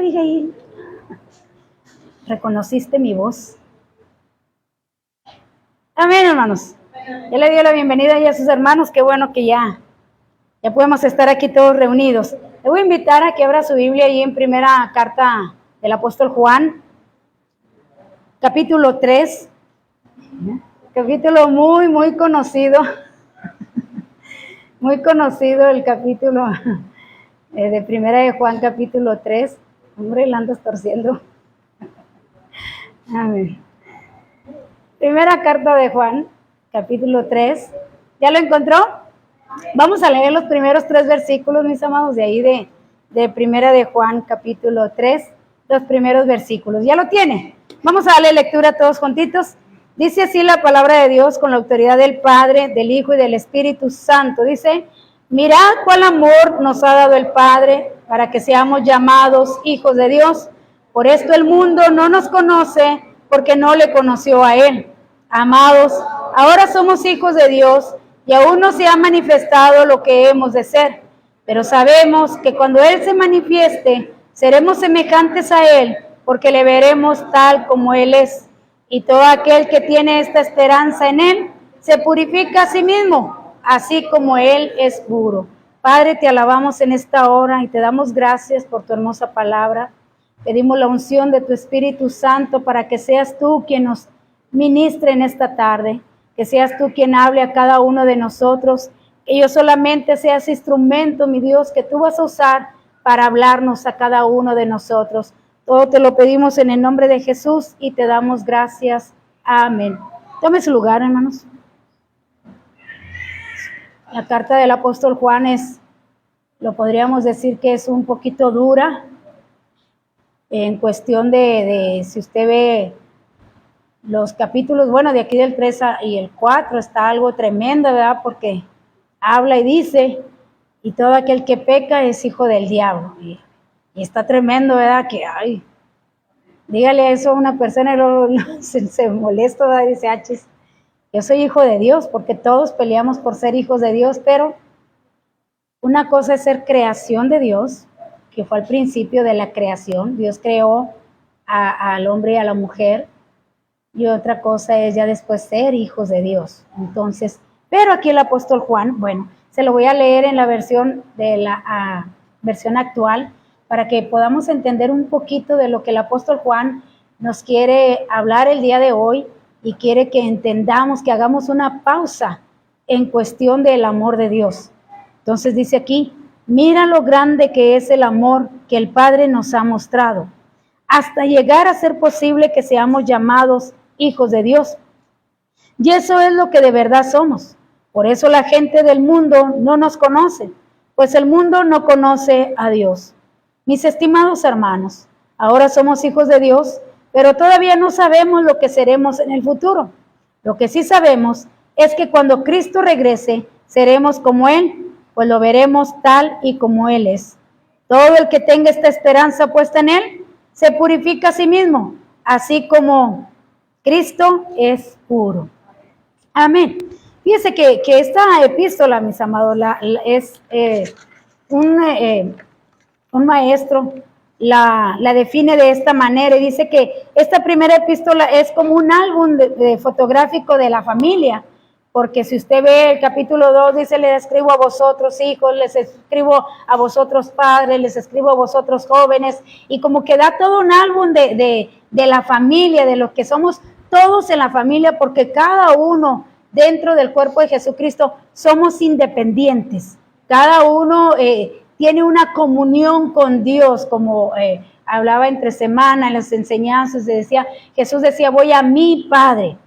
Abigail. ¿Reconociste mi voz? Amén, hermanos. Ya le dio la bienvenida ya a sus hermanos. Qué bueno que ya podemos estar aquí todos reunidos. Le voy a invitar a que abra su Biblia ahí en primera carta del apóstol Juan, capítulo 3. Capítulo muy conocido. Muy conocido el capítulo de primera de Juan, capítulo 3. Hombre, la andas torciendo. Amén. Primera carta de Juan, capítulo 3. ¿Ya lo encontró? Vamos a leer los primeros 3 versículos, mis amados, de ahí de primera de Juan, capítulo 3, los primeros versículos. ¿Ya lo tiene? Vamos a darle lectura todos juntitos. Dice así la palabra de Dios con la autoridad del Padre, del Hijo y del Espíritu Santo. Dice: mirad cuál amor nos ha dado el Padre para que seamos llamados hijos de Dios. Por esto el mundo no nos conoce, porque no le conoció a Él. Amados, ahora somos hijos de Dios y aún no se ha manifestado lo que hemos de ser. Pero sabemos que cuando Él se manifieste, seremos semejantes a Él, porque le veremos tal como Él es. Y todo aquel que tiene esta esperanza en Él, se purifica a sí mismo, así como Él es puro. Padre, te alabamos en esta hora y te damos gracias por tu hermosa palabra. Pedimos la unción de tu Espíritu Santo para que seas tú quien nos ministre en esta tarde, que seas tú quien hable a cada uno de nosotros, que yo solamente sea ese instrumento, mi Dios, que tú vas a usar para hablarnos a cada uno de nosotros. Todo te lo pedimos en el nombre de Jesús y te damos gracias. Amén. Tome su lugar, hermanos. La carta del apóstol Juan lo podríamos decir que es un poquito dura, en cuestión de si usted ve los capítulos, bueno, de aquí del 3 y el 4 está algo tremendo, ¿verdad? Porque habla y dice, y todo aquel que peca es hijo del diablo. Y está tremendo, ¿verdad? Que, ay, dígale eso a una persona y se molesta, ¿verdad? Dice, achis, yo soy hijo de Dios, porque todos peleamos por ser hijos de Dios, pero una cosa es ser creación de Dios, que fue al principio de la creación. Dios creó al hombre y a la mujer, y otra cosa es ya después ser hijos de Dios. Entonces, pero aquí el apóstol Juan, bueno, se lo voy a leer en la versión de la versión actual para que podamos entender un poquito de lo que el apóstol Juan nos quiere hablar el día de hoy y quiere que entendamos, que hagamos una pausa en cuestión del amor de Dios. Entonces dice aquí: mira lo grande que es el amor que el Padre nos ha mostrado, hasta llegar a ser posible que seamos llamados hijos de Dios. Y eso es lo que de verdad somos. Por eso la gente del mundo no nos conoce, pues el mundo no conoce a Dios. Mis estimados hermanos, ahora somos hijos de Dios, pero todavía no sabemos lo que seremos en el futuro. Lo que sí sabemos es que cuando Cristo regrese, seremos como Él, pues lo veremos tal y como Él es. Todo el que tenga esta esperanza puesta en Él, se purifica a sí mismo, así como Cristo es puro. Amén. Fíjese que esta epístola, mis amados, es un maestro la define de esta manera y dice que esta primera epístola es como un álbum fotográfico de la familia, porque si usted ve el capítulo 2 dice: les escribo a vosotros hijos, les escribo a vosotros padres, les escribo a vosotros jóvenes, y como que da todo un álbum de la familia, de lo que somos todos en la familia, porque cada uno dentro del cuerpo de Jesucristo somos independientes, cada uno tiene una comunión con Dios, como hablaba entre semana en las enseñanzas, Jesús decía: voy a mi Padre.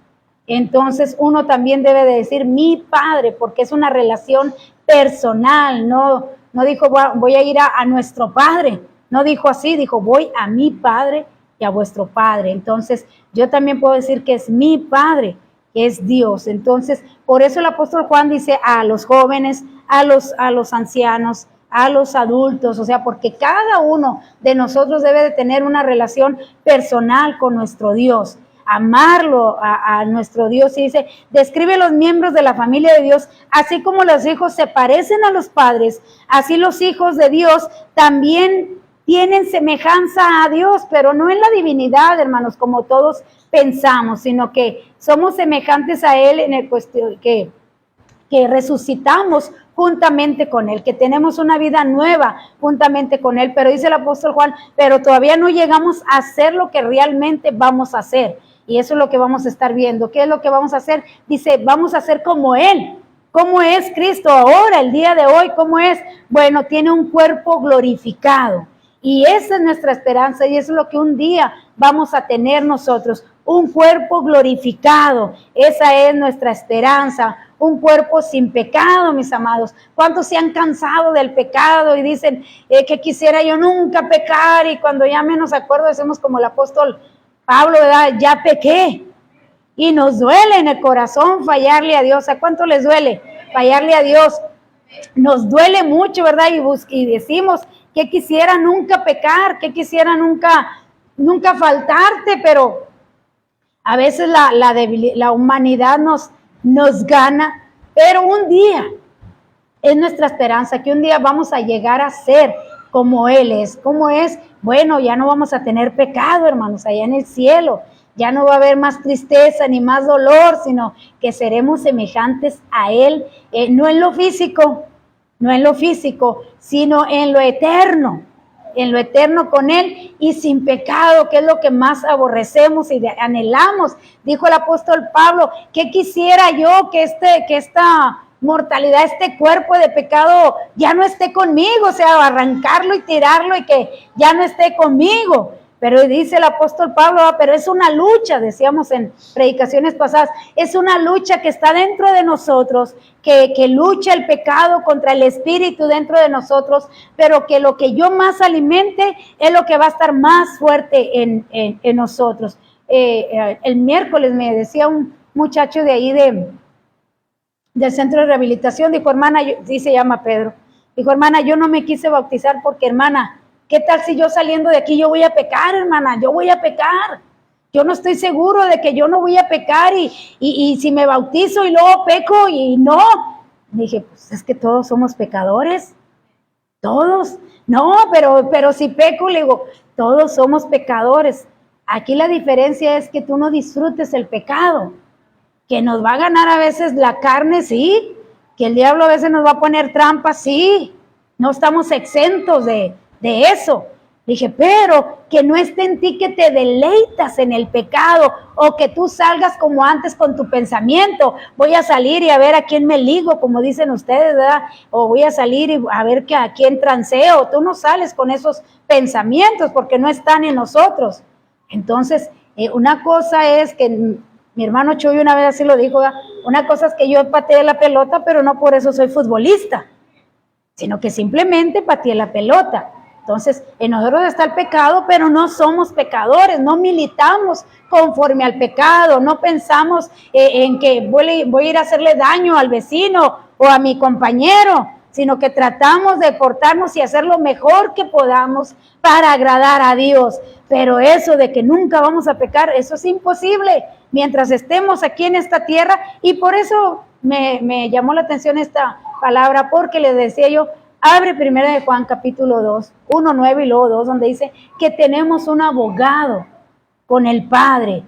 Entonces uno también debe de decir mi Padre, porque es una relación personal. No dijo voy a ir a nuestro Padre, no dijo así, dijo voy a mi Padre y a vuestro Padre. Entonces yo también puedo decir que es mi Padre, que es Dios. Entonces por eso el apóstol Juan dice a los jóvenes, a los ancianos, a los adultos, o sea, porque cada uno de nosotros debe de tener una relación personal con nuestro Dios, amarlo a nuestro Dios. Y dice, describe los miembros de la familia de Dios, así como los hijos se parecen a los padres, así los hijos de Dios también tienen semejanza a Dios, pero no en la divinidad, hermanos, como todos pensamos, sino que somos semejantes a Él en el cuestión que resucitamos juntamente con Él, que tenemos una vida nueva juntamente con Él. Pero dice el apóstol Juan, pero todavía no llegamos a hacer lo que realmente vamos a hacer. Y eso es lo que vamos a estar viendo. ¿Qué es lo que vamos a hacer? Dice, vamos a ser como Él. ¿Cómo es Cristo ahora, el día de hoy? ¿Cómo es? Bueno, tiene un cuerpo glorificado. Y esa es nuestra esperanza y eso es lo que un día vamos a tener nosotros. Un cuerpo glorificado. Esa es nuestra esperanza. Un cuerpo sin pecado, mis amados. ¿Cuántos se han cansado del pecado y dicen que quisiera yo nunca pecar? Y cuando ya menos acuerdo decimos como el apóstol Pablo, ¿verdad? Ya pequé. Y nos duele en el corazón fallarle a Dios. ¿A cuánto les duele fallarle a Dios? Nos duele mucho, ¿verdad? Y decimos que quisiera nunca pecar, que quisiera nunca faltarte, pero a veces la humanidad nos gana, pero un día es nuestra esperanza, que un día vamos a llegar a ser como Él es. ¿Cómo es? Bueno, ya no vamos a tener pecado, hermanos, allá en el cielo. Ya no va a haber más tristeza ni más dolor, sino que seremos semejantes a Él, no en lo físico, sino en lo eterno con Él y sin pecado, que es lo que más aborrecemos y anhelamos. Dijo el apóstol Pablo, ¿qué quisiera yo que esta mortalidad, este cuerpo de pecado ya no esté conmigo? O sea, arrancarlo y tirarlo y que ya no esté conmigo. Pero dice el apóstol Pablo, pero es una lucha, decíamos en predicaciones pasadas, es una lucha que está dentro de nosotros, que lucha el pecado contra el espíritu dentro de nosotros, pero que lo que yo más alimente es lo que va a estar más fuerte en nosotros. El miércoles me decía un muchacho de ahí del centro de rehabilitación, dijo, hermana, sí se llama Pedro, dijo, hermana, yo no me quise bautizar porque, hermana, ¿qué tal si yo saliendo de aquí yo voy a pecar, hermana? Yo voy a pecar. Yo no estoy seguro de que yo no voy a pecar y si me bautizo y luego peco y no. Dije, pues es que todos somos pecadores. Todos. No, pero si peco, le digo, todos somos pecadores. Aquí la diferencia es que tú no disfrutes el pecado. Que nos va a ganar a veces la carne, sí. Que el diablo a veces nos va a poner trampas, sí. No estamos exentos de eso. Dije, pero que no esté en ti que te deleitas en el pecado o que tú salgas como antes con tu pensamiento. Voy a salir y a ver a quién me ligo, como dicen ustedes, ¿verdad? O voy a salir y a ver a quién transeo. Tú no sales con esos pensamientos porque no están en nosotros. Entonces, una cosa es que mi hermano Chuy una vez así lo dijo, ¿verdad? Una cosa es que yo pateé la pelota, pero no por eso soy futbolista, sino que simplemente pateé la pelota. Entonces, en nosotros está el pecado, pero no somos pecadores, no militamos conforme al pecado, no pensamos en que voy a ir a hacerle daño al vecino o a mi compañero, sino que tratamos de portarnos y hacer lo mejor que podamos para agradar a Dios. Pero eso de que nunca vamos a pecar, eso es imposible mientras estemos aquí en esta tierra, y por eso me llamó la atención esta palabra, porque les decía yo, abre 1 Juan capítulo 2, 1, 9 y luego 2, donde dice que tenemos un abogado con el Padre,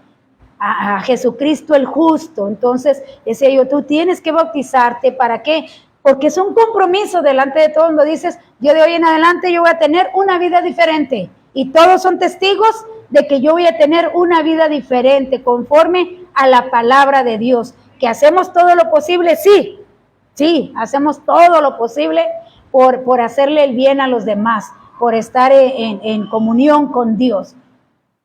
a Jesucristo el justo. Entonces decía yo, tú tienes que bautizarte. ¿Para qué? Porque es un compromiso delante de todos, donde dices, yo de hoy en adelante yo voy a tener una vida diferente, y todos son testigos de que yo voy a tener una vida diferente conforme a la palabra de Dios. ¿Que hacemos todo lo posible? Sí, hacemos todo lo posible por hacerle el bien a los demás, por estar en comunión con Dios.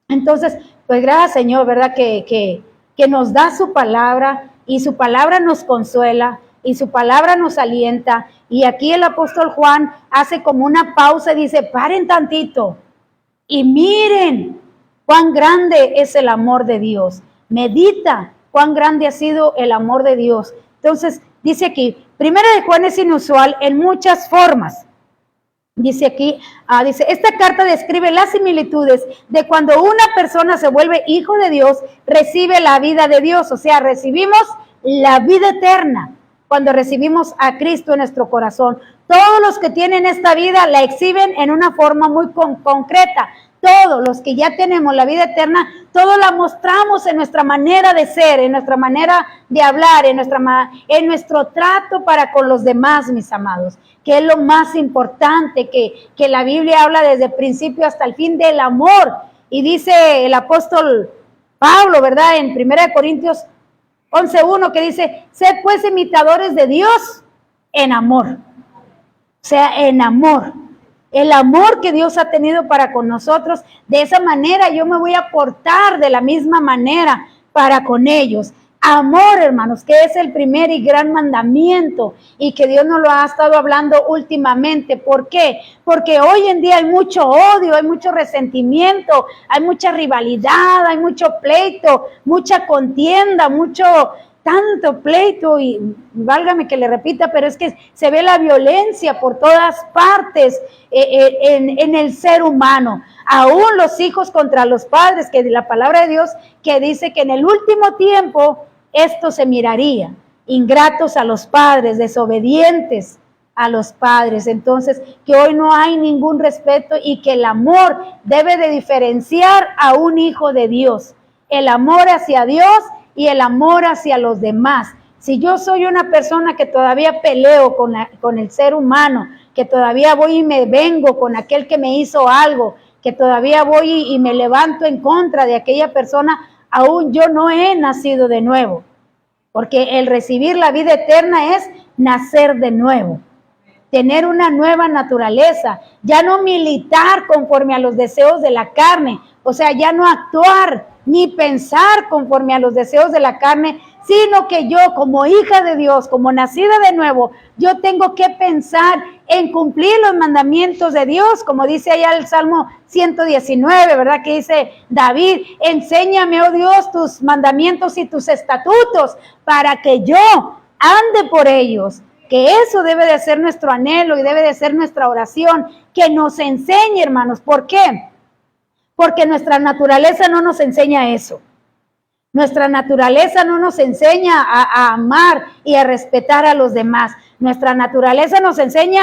Entonces, pues gracias, Señor, ¿verdad? Que nos da su palabra, y su palabra nos consuela, y su palabra nos alienta. Y aquí el apóstol Juan hace como una pausa y dice, paren tantito y miren cuán grande es el amor de Dios. Medita cuán grande ha sido el amor de Dios. Entonces, dice aquí, 1 Juan es inusual en muchas formas. Dice aquí, dice, esta carta describe las similitudes de cuando una persona se vuelve hijo de Dios, recibe la vida de Dios, o sea, recibimos la vida eterna. cuando recibimos a Cristo en nuestro corazón. Todos los que tienen esta vida la exhiben en una forma muy concreta. Todos los que ya tenemos la vida eterna, todos la mostramos en nuestra manera de ser, en nuestra manera de hablar, en nuestro trato para con los demás, mis amados, que es lo más importante, que la Biblia habla desde el principio hasta el fin del amor. Y dice el apóstol Pablo, ¿verdad? En 1 Corintios 11:1, que dice, sed pues imitadores de Dios en amor. O sea, en amor. El amor que Dios ha tenido para con nosotros, de esa manera yo me voy a portar de la misma manera para con ellos. Amor, hermanos, que es el primer y gran mandamiento y que Dios nos lo ha estado hablando últimamente. ¿Por qué? Porque hoy en día hay mucho odio, hay mucho resentimiento, hay mucha rivalidad, hay mucho pleito, mucha contienda, tanto pleito, y válgame que le repita, pero es que se ve la violencia por todas partes en el ser humano, aún los hijos contra los padres, que la palabra de Dios que dice que en el último tiempo esto se miraría, ingratos a los padres, desobedientes a los padres. Entonces, que hoy no hay ningún respeto y que el amor debe de diferenciar a un hijo de Dios, el amor hacia Dios y el amor hacia los demás. Si yo soy una persona que todavía peleo con el ser humano, que todavía voy y me vengo con aquel que me hizo algo, que todavía voy y me levanto en contra de aquella persona, aún yo no he nacido de nuevo. Porque el recibir la vida eterna es nacer de nuevo, tener una nueva naturaleza, ya no militar conforme a los deseos de la carne, o sea, ya no actuar ni pensar conforme a los deseos de la carne, sino que yo como hija de Dios, como nacida de nuevo, yo tengo que pensar en cumplir los mandamientos de Dios, como dice allá el Salmo 119, ¿verdad? Que dice David, enséñame, oh Dios, tus mandamientos y tus estatutos para que yo ande por ellos. Que eso debe de ser nuestro anhelo y debe de ser nuestra oración, que nos enseñe, hermanos. ¿Por qué? Porque nuestra naturaleza no nos enseña eso. Nuestra naturaleza no nos enseña a amar y a respetar a los demás. Nuestra naturaleza nos enseña,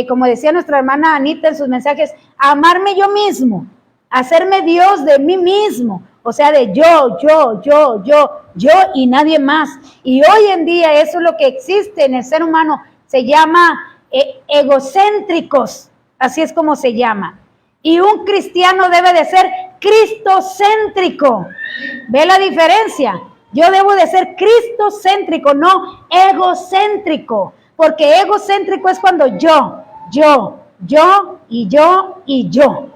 como decía nuestra hermana Anita en sus mensajes, a amarme yo mismo, a hacerme Dios de mí mismo. O sea, de yo y nadie más. Y hoy en día eso es lo que existe en el ser humano. Se llama egocéntricos. Así es como se llama. Y un cristiano debe de ser cristocéntrico. ¿Ve la diferencia? Yo debo de ser cristocéntrico, no egocéntrico. Porque egocéntrico es cuando yo y yo.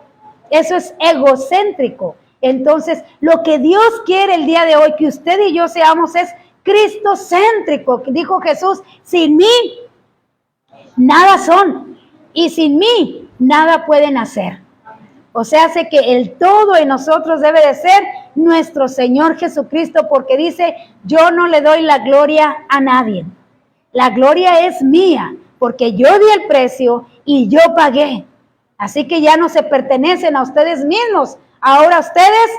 Eso es egocéntrico. Entonces, lo que Dios quiere el día de hoy, que usted y yo seamos, es cristocéntrico. Dijo Jesús, sin mí nada son y sin mí nada pueden hacer. O sea, hace que el todo en nosotros debe de ser nuestro Señor Jesucristo, porque dice, yo no le doy la gloria a nadie. La gloria es mía, porque yo di el precio y yo pagué. Así que ya no se pertenecen a ustedes mismos. Ahora ustedes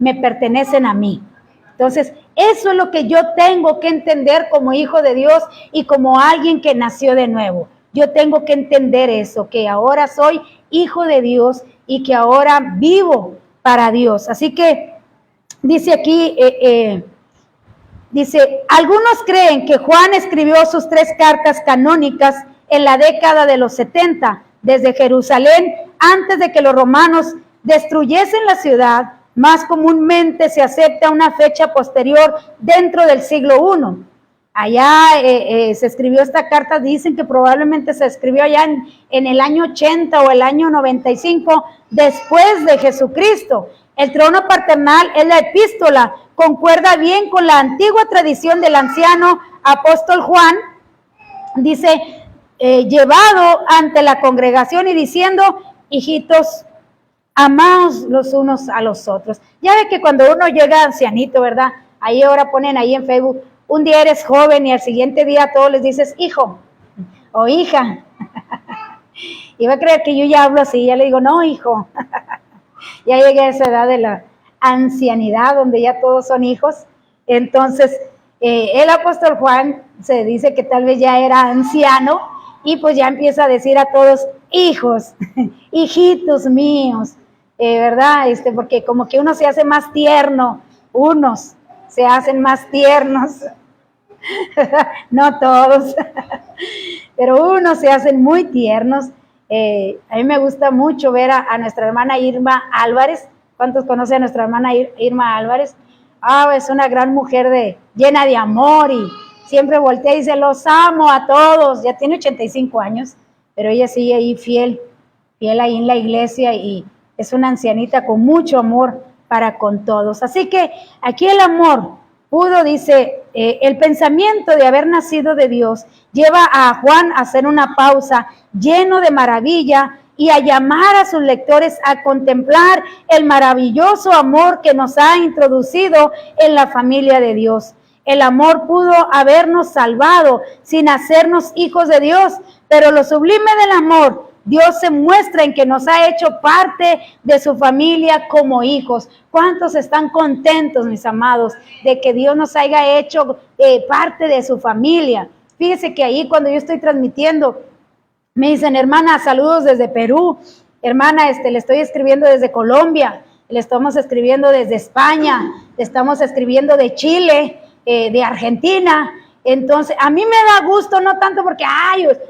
me pertenecen a mí. Entonces, eso es lo que yo tengo que entender como hijo de Dios y como alguien que nació de nuevo. Yo tengo que entender eso, que ahora soy hijo de Dios y que ahora vivo para Dios. Así que dice aquí, dice, algunos creen que Juan escribió sus 3 cartas canónicas en la década de los 70, desde Jerusalén, antes de que los romanos destruyesen la ciudad. Más comúnmente se acepta una fecha posterior dentro del siglo I. Allá se escribió esta carta, dicen que probablemente se escribió allá en el año 80 o el año 95 después de Jesucristo. El trono paternal es la epístola, concuerda bien con la antigua tradición del anciano apóstol Juan, dice, llevado ante la congregación y diciendo, hijitos, amaos los unos a los otros. Ya ve que cuando uno llega ancianito, ¿verdad? Ahí ahora ponen ahí en Facebook, un día eres joven y al siguiente día a todos les dices hijo o hija. Y va a creer que yo ya hablo así, ya le digo, no, hijo. Ya llegué a esa edad de la ancianidad donde ya todos son hijos. Entonces, el apóstol Juan se dice que tal vez ya era anciano, y pues ya empieza a decir a todos, hijos, hijitos míos, ¿verdad? Porque como que uno se hace más tierno, unos se hacen más tiernos, no todos, pero unos se hacen muy tiernos. A mí me gusta mucho ver a nuestra hermana Irma Álvarez. ¿Cuántos conocen a nuestra hermana Irma Álvarez? Es una gran mujer llena de amor, y siempre voltea y dice, los amo a todos. Ya tiene 85 años, pero ella sigue ahí fiel ahí en la iglesia, y es una ancianita con mucho amor para con todos. Así que aquí el amor pudo, dice, el pensamiento de haber nacido de Dios lleva a Juan a hacer una pausa lleno de maravilla y a llamar a sus lectores a contemplar el maravilloso amor que nos ha introducido en la familia de Dios. El amor pudo habernos salvado sin hacernos hijos de Dios, pero lo sublime del amor, Dios se muestra en que nos ha hecho parte de su familia como hijos. ¿Cuántos están contentos, mis amados, de que Dios nos haya hecho parte de su familia? Fíjese que ahí cuando yo estoy transmitiendo, me dicen, hermana, saludos desde Perú. Hermana, le estoy escribiendo desde Colombia, le estamos escribiendo desde España, le estamos escribiendo de Chile, de Argentina. Entonces, a mí me da gusto, no tanto porque,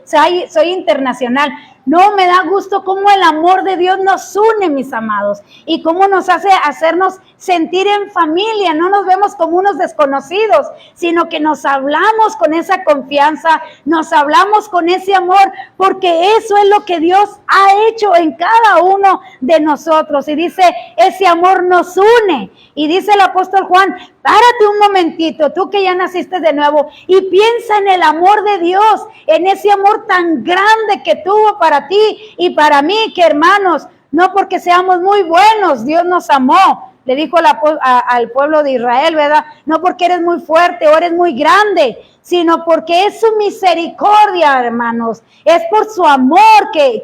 soy internacional. No, me da gusto cómo el amor de Dios nos une, mis amados, y cómo nos hace hacernos sentir en familia. No nos vemos como unos desconocidos, sino que nos hablamos con esa confianza, nos hablamos con ese amor, porque eso es lo que Dios ha hecho en cada uno de nosotros. Y dice, ese amor nos une. Y dice el apóstol Juan, párate un momentito, tú que ya naciste de nuevo, y piensa en el amor de Dios, en ese amor tan grande que tuvo para ti y para mí, que hermanos, no porque seamos muy buenos, Dios nos amó. Le dijo al pueblo de Israel, ¿verdad? No porque eres muy fuerte o eres muy grande, sino porque es su misericordia, hermanos. Es por su amor que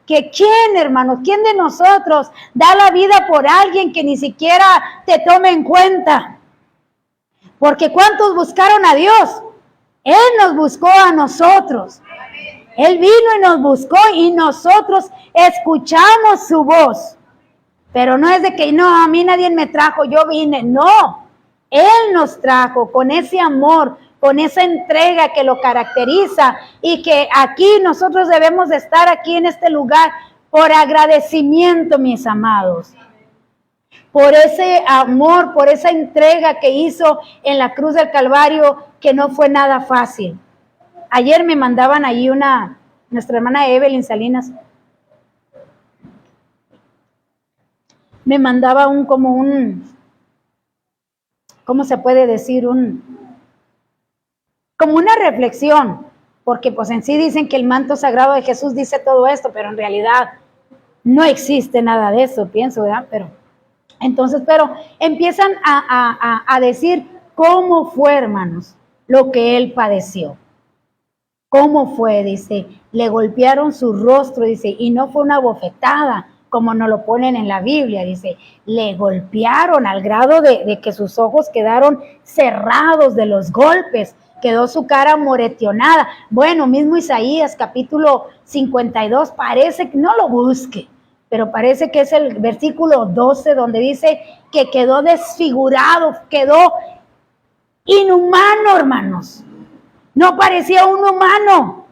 ¿quién, hermanos? ¿Quién de nosotros da la vida por alguien que ni siquiera te tome en cuenta? Porque ¿cuántos buscaron a Dios? Él nos buscó a nosotros. Él vino y nos buscó, y nosotros escuchamos su voz. Pero no es de que, no, a mí nadie me trajo, yo vine. No, Él nos trajo con ese amor, con esa entrega que lo caracteriza, y que aquí nosotros debemos de estar aquí en este lugar por agradecimiento, mis amados. Por ese amor, por esa entrega que hizo en la cruz del Calvario, que no fue nada fácil. Ayer me mandaban ahí nuestra hermana Evelyn Salinas, me mandaba ¿cómo se puede decir? Como una reflexión, porque pues en sí dicen que el manto sagrado de Jesús dice todo esto, pero en realidad no existe nada de eso, pienso, ¿verdad? Pero empiezan a decir cómo fue, hermanos, lo que Él padeció. ¿Cómo fue? Dice, le golpearon su rostro, dice, y no fue una bofetada, como nos lo ponen en la Biblia, dice, le golpearon al grado de que sus ojos quedaron cerrados de los golpes, quedó su cara moreteonada. Bueno, mismo Isaías, capítulo 52, parece que, no lo busque, pero parece que es el versículo 12, donde dice que quedó desfigurado, quedó inhumano, hermanos. No parecía un humano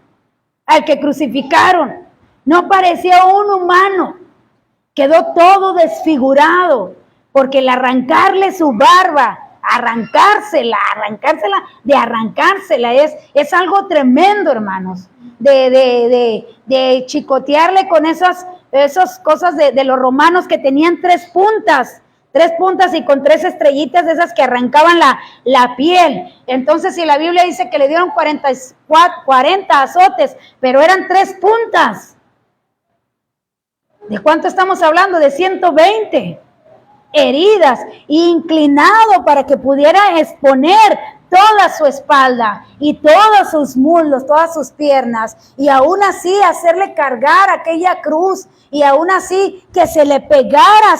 al que crucificaron. No parecía un humano. Quedó todo desfigurado, porque el arrancarle su barba, arrancársela es algo tremendo, hermanos. De chicotearle con esas cosas de los romanos que tenían tres puntas y con 3 estrellitas de esas que arrancaban la piel. Entonces, si la Biblia dice que le dieron 40 azotes, pero eran 3 puntas. ¿De cuánto estamos hablando? De 120 heridas, inclinado para que pudiera exponer toda su espalda y todos sus muslos, todas sus piernas, y aún así hacerle cargar aquella cruz, y aún así que se le pegara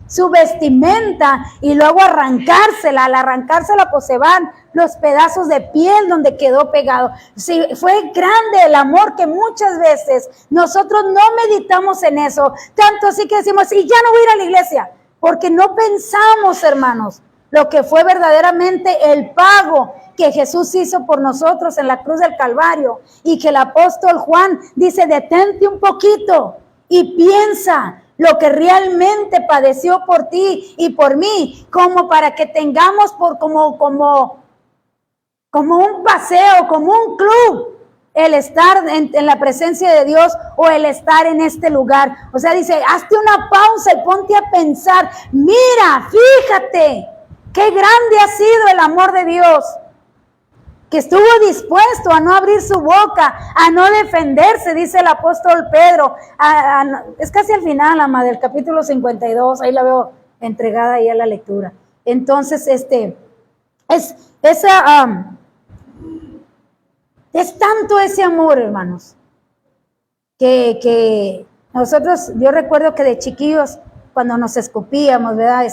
su vestimenta y luego arrancársela. Al arrancársela, pues se van los pedazos de piel donde quedó pegado. Sí, fue grande el amor que muchas veces nosotros no meditamos en eso, tanto así que decimos, y ya no voy a ir a la iglesia, porque no pensamos, hermanos, lo que fue verdaderamente el pago que Jesús hizo por nosotros en la cruz del Calvario, y que el apóstol Juan dice, detente un poquito y piensa lo que realmente padeció por ti y por mí, como para que tengamos como un paseo, como un club, el estar en la presencia de Dios o el estar en este lugar. O sea, dice, hazte una pausa y ponte a pensar, mira, fíjate, qué grande ha sido el amor de Dios, que estuvo dispuesto a no abrir su boca, a no defenderse, dice el apóstol Pedro. Es casi al final, ama, del capítulo 52, ahí la veo entregada ahí a la lectura. Entonces, es tanto ese amor, hermanos, que nosotros, yo recuerdo que de chiquillos, cuando nos escupíamos, ¿verdad?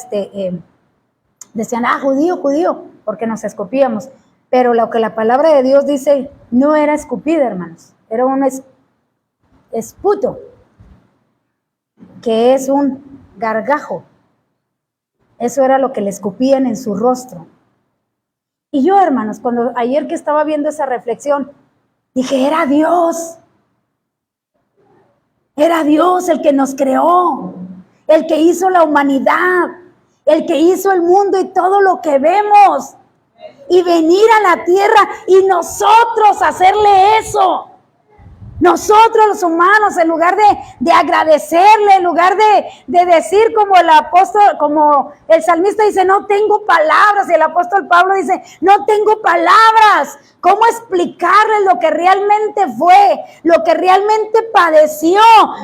Decían, judío, judío, porque nos escupíamos. Pero lo que la palabra de Dios dice, no era escupida, hermanos, era un esputo, que es un gargajo. Eso era lo que le escupían en su rostro. Y yo, hermanos, cuando ayer que estaba viendo esa reflexión, dije, era Dios el que nos creó, el que hizo la humanidad, el que hizo el mundo y todo lo que vemos. Y venir a la tierra y nosotros hacerle eso. Nosotros los humanos, en lugar de agradecerle, en lugar de decir como el apóstol, como el salmista dice, no tengo palabras, y el apóstol Pablo dice, no tengo palabras, ¿cómo explicarle lo que realmente fue, lo que realmente padeció,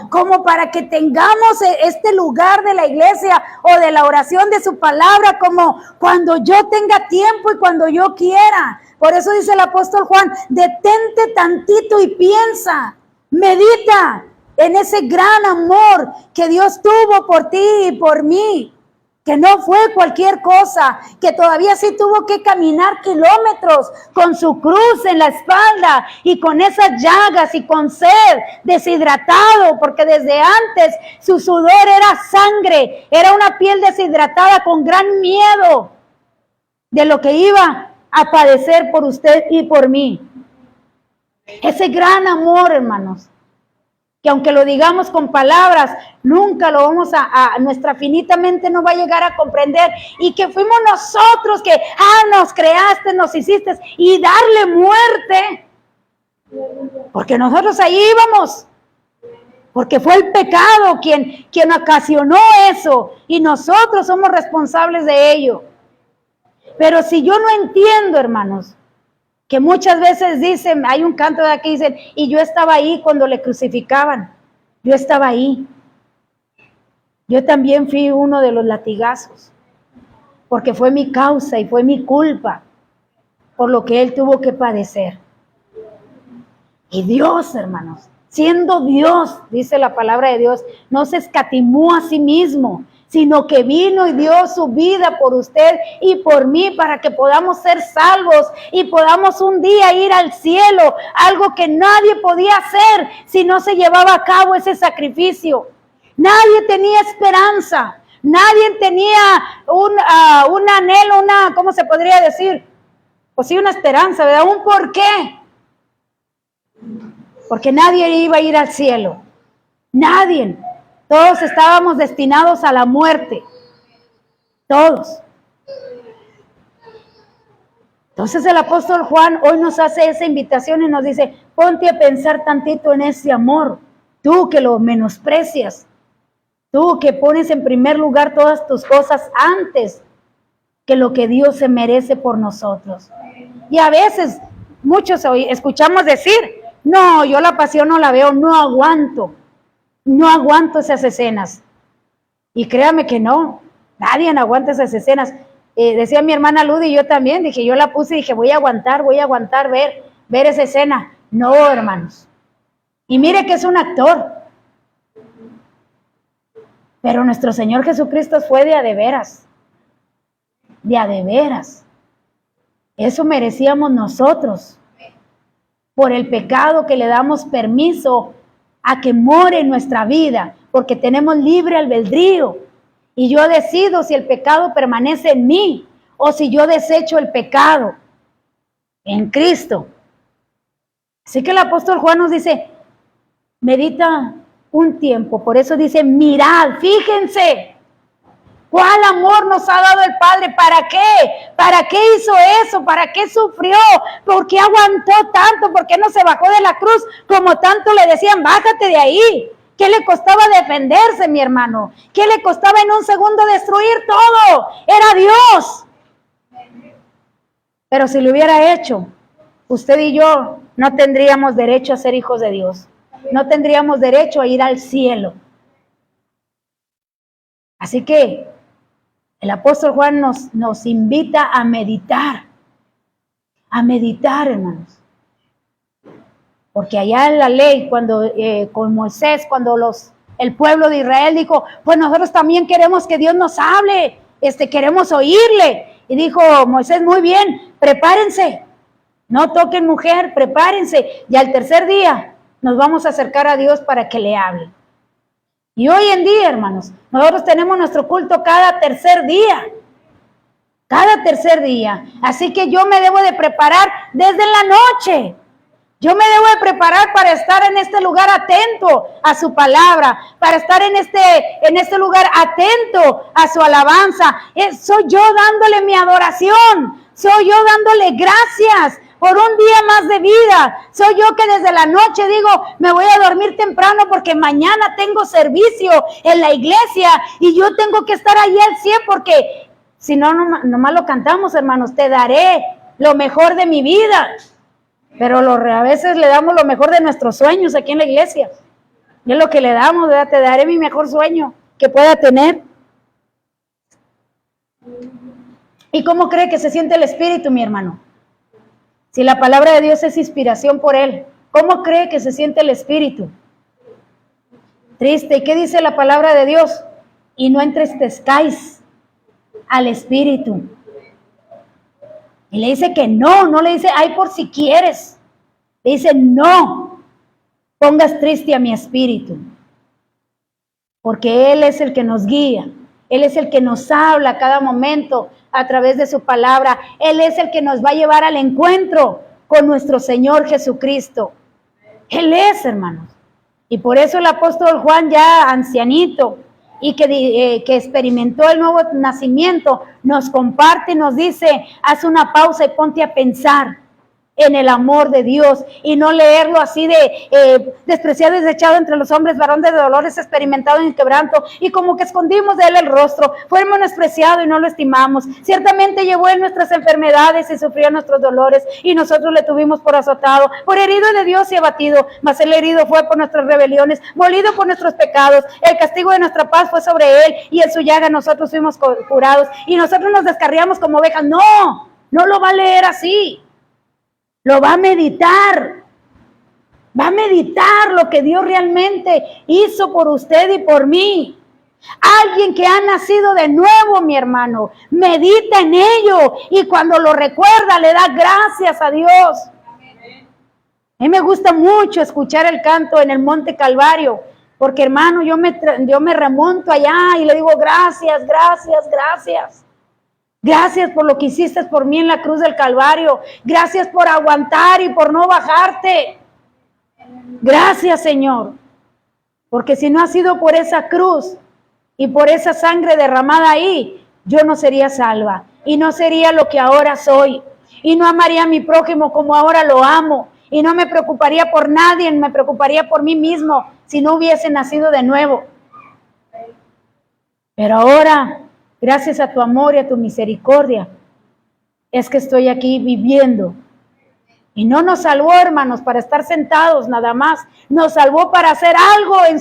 como para que tengamos este lugar de la iglesia o de la oración de su palabra, como cuando yo tenga tiempo y cuando yo quiera? Por eso dice el apóstol Juan, detente tantito y piensa, medita en ese gran amor que Dios tuvo por ti y por mí, que no fue cualquier cosa, que todavía sí tuvo que caminar kilómetros con su cruz en la espalda y con esas llagas y con sed, deshidratado, porque desde antes su sudor era sangre, era una piel deshidratada con gran miedo de lo que iba a padecer por usted y por mí. Ese gran amor, hermanos, que aunque lo digamos con palabras, nunca lo vamos nuestra finita mente no va a llegar a comprender, y que fuimos nosotros que, nos creaste, nos hiciste, y darle muerte, porque nosotros ahí íbamos, porque fue el pecado quien ocasionó eso, y nosotros somos responsables de ello. Pero si yo no entiendo, hermanos, que muchas veces dicen, hay un canto de aquí, dicen, y yo estaba ahí cuando le crucificaban, yo estaba ahí. Yo también fui uno de los latigazos, porque fue mi causa y fue mi culpa por lo que él tuvo que padecer. Y Dios, hermanos, siendo Dios, dice la palabra de Dios, no se escatimó a sí mismo, sino que vino y dio su vida por usted y por mí para que podamos ser salvos y podamos un día ir al cielo, algo que nadie podía hacer si no se llevaba a cabo ese sacrificio. Nadie tenía esperanza, nadie tenía un anhelo, ¿cómo se podría decir? Pues sí, una esperanza, ¿verdad? ¿Un por qué? Porque nadie iba a ir al cielo, nadie. Todos estábamos destinados a la muerte. Todos. Entonces el apóstol Juan hoy nos hace esa invitación y nos dice, ponte a pensar tantito en ese amor. Tú que lo menosprecias. Tú que pones en primer lugar todas tus cosas antes que lo que Dios se merece por nosotros. Y a veces muchos escuchamos decir, no, yo la pasión no la veo, no aguanto esas escenas. Y créame que no, nadie aguanta esas escenas. Decía mi hermana Ludy y yo también, dije, yo la puse y dije, voy a aguantar ver esa escena. No, hermanos. Y mire que es un actor. Pero nuestro Señor Jesucristo fue de a de veras. De a de veras. Eso merecíamos nosotros. Por el pecado que le damos permiso a que more en nuestra vida. Porque tenemos libre albedrío. Y yo decido si el pecado permanece en mí o si yo desecho el pecado en Cristo. Así que el apóstol Juan nos dice, medita un tiempo. Por eso dice, mirad, fíjense. ¿Cuál amor nos ha dado el Padre? ¿Para qué? ¿Para qué hizo eso? ¿Para qué sufrió? ¿Por qué aguantó tanto? ¿Por qué no se bajó de la cruz? Como tanto le decían, bájate de ahí. ¿Qué le costaba defenderse, mi hermano? ¿Qué le costaba en un segundo destruir todo? Era Dios. Pero si lo hubiera hecho, usted y yo no tendríamos derecho a ser hijos de Dios. No tendríamos derecho a ir al cielo. Así que el apóstol Juan nos invita a meditar, hermanos. Porque allá en la ley, cuando con Moisés, cuando el pueblo de Israel dijo, pues nosotros también queremos que Dios nos hable, queremos oírle. Y dijo Moisés, muy bien, prepárense, no toquen mujer, prepárense. Y al tercer día nos vamos a acercar a Dios para que le hable. Y hoy en día, hermanos, nosotros tenemos nuestro culto cada tercer día. Cada tercer día. Así que yo me debo de preparar desde la noche. Yo me debo de preparar para estar en este lugar atento a su palabra, para estar en este lugar atento a su alabanza. Soy yo dándole mi adoración, soy yo dándole gracias por un día más de vida. Soy yo que desde la noche digo, me voy a dormir temprano porque mañana tengo servicio en la iglesia y yo tengo que estar ahí al 100 porque si no, nomás lo cantamos, hermanos, te daré lo mejor de mi vida. Pero a veces le damos lo mejor de nuestros sueños aquí en la iglesia. Y es lo que le damos, ¿verdad? Te daré mi mejor sueño que pueda tener. ¿Y cómo cree que se siente el Espíritu, mi hermano? Si la palabra de Dios es inspiración por Él, ¿cómo cree que se siente el Espíritu? Triste. ¿Y qué dice la palabra de Dios? Y no entristezcáis al Espíritu. Y le dice que no le dice, ay, por si quieres. Le dice, no pongas triste a mi espíritu. Porque Él es el que nos guía. Él es el que nos habla a cada momento a través de su palabra. Él es el que nos va a llevar al encuentro con nuestro Señor Jesucristo. Él es, hermanos. Y por eso el apóstol Juan, ya ancianito, y que experimentó el nuevo nacimiento, nos comparte y nos dice, haz una pausa y ponte a pensar en el amor de Dios y no leerlo así de despreciado y desechado entre los hombres, varón de dolores, experimentado en quebranto, y como que escondimos de él el rostro, fue menospreciado y no lo estimamos. Ciertamente llevó en nuestras enfermedades y sufrió nuestros dolores, y nosotros le tuvimos por azotado, por herido de Dios y abatido, mas el herido fue por nuestras rebeliones, molido por nuestros pecados. El castigo de nuestra paz fue sobre él, y en su llaga nosotros fuimos curados, y nosotros nos descarriamos como ovejas. No lo va a leer así. Lo va a meditar. Va a meditar lo que Dios realmente hizo por usted y por mí. Alguien que ha nacido de nuevo, mi hermano, medita en ello y cuando lo recuerda le da gracias a Dios. A mí me gusta mucho escuchar el canto en el Monte Calvario, porque, hermano, yo me remonto allá y le digo gracias, gracias, gracias. Gracias por lo que hiciste por mí en la cruz del Calvario. Gracias por aguantar y por no bajarte. Gracias, Señor. Porque si no ha sido por esa cruz y por esa sangre derramada ahí, yo no sería salva. Y no sería lo que ahora soy. Y no amaría a mi prójimo como ahora lo amo. Y no me preocuparía por nadie, me preocuparía por mí mismo si no hubiese nacido de nuevo. Pero ahora, gracias a tu amor y a tu misericordia, es que estoy aquí viviendo. Y no nos salvó, hermanos, para estar sentados nada más. Nos salvó para hacer algo en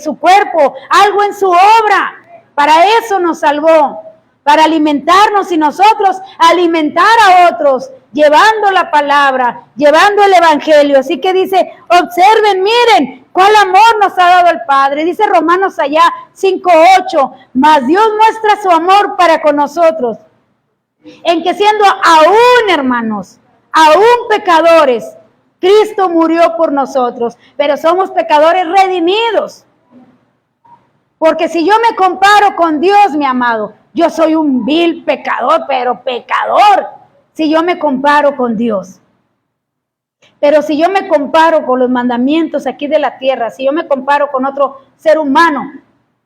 su cuerpo, algo en su obra. Para eso nos salvó, para alimentarnos y nosotros alimentar a otros, llevando la palabra, llevando el evangelio. Así que dice, observen, miren, ¿Cuál amor nos ha dado el Padre? Dice Romanos allá 5:8, mas Dios muestra su amor para con nosotros, en que siendo aún, hermanos, aún pecadores, Cristo murió por nosotros, pero somos pecadores redimidos. Porque si yo me comparo con Dios, mi amado, yo soy un vil pecador, pero pecador, si yo me comparo con Dios. Pero si yo me comparo con los mandamientos aquí de la tierra, si yo me comparo con otro ser humano,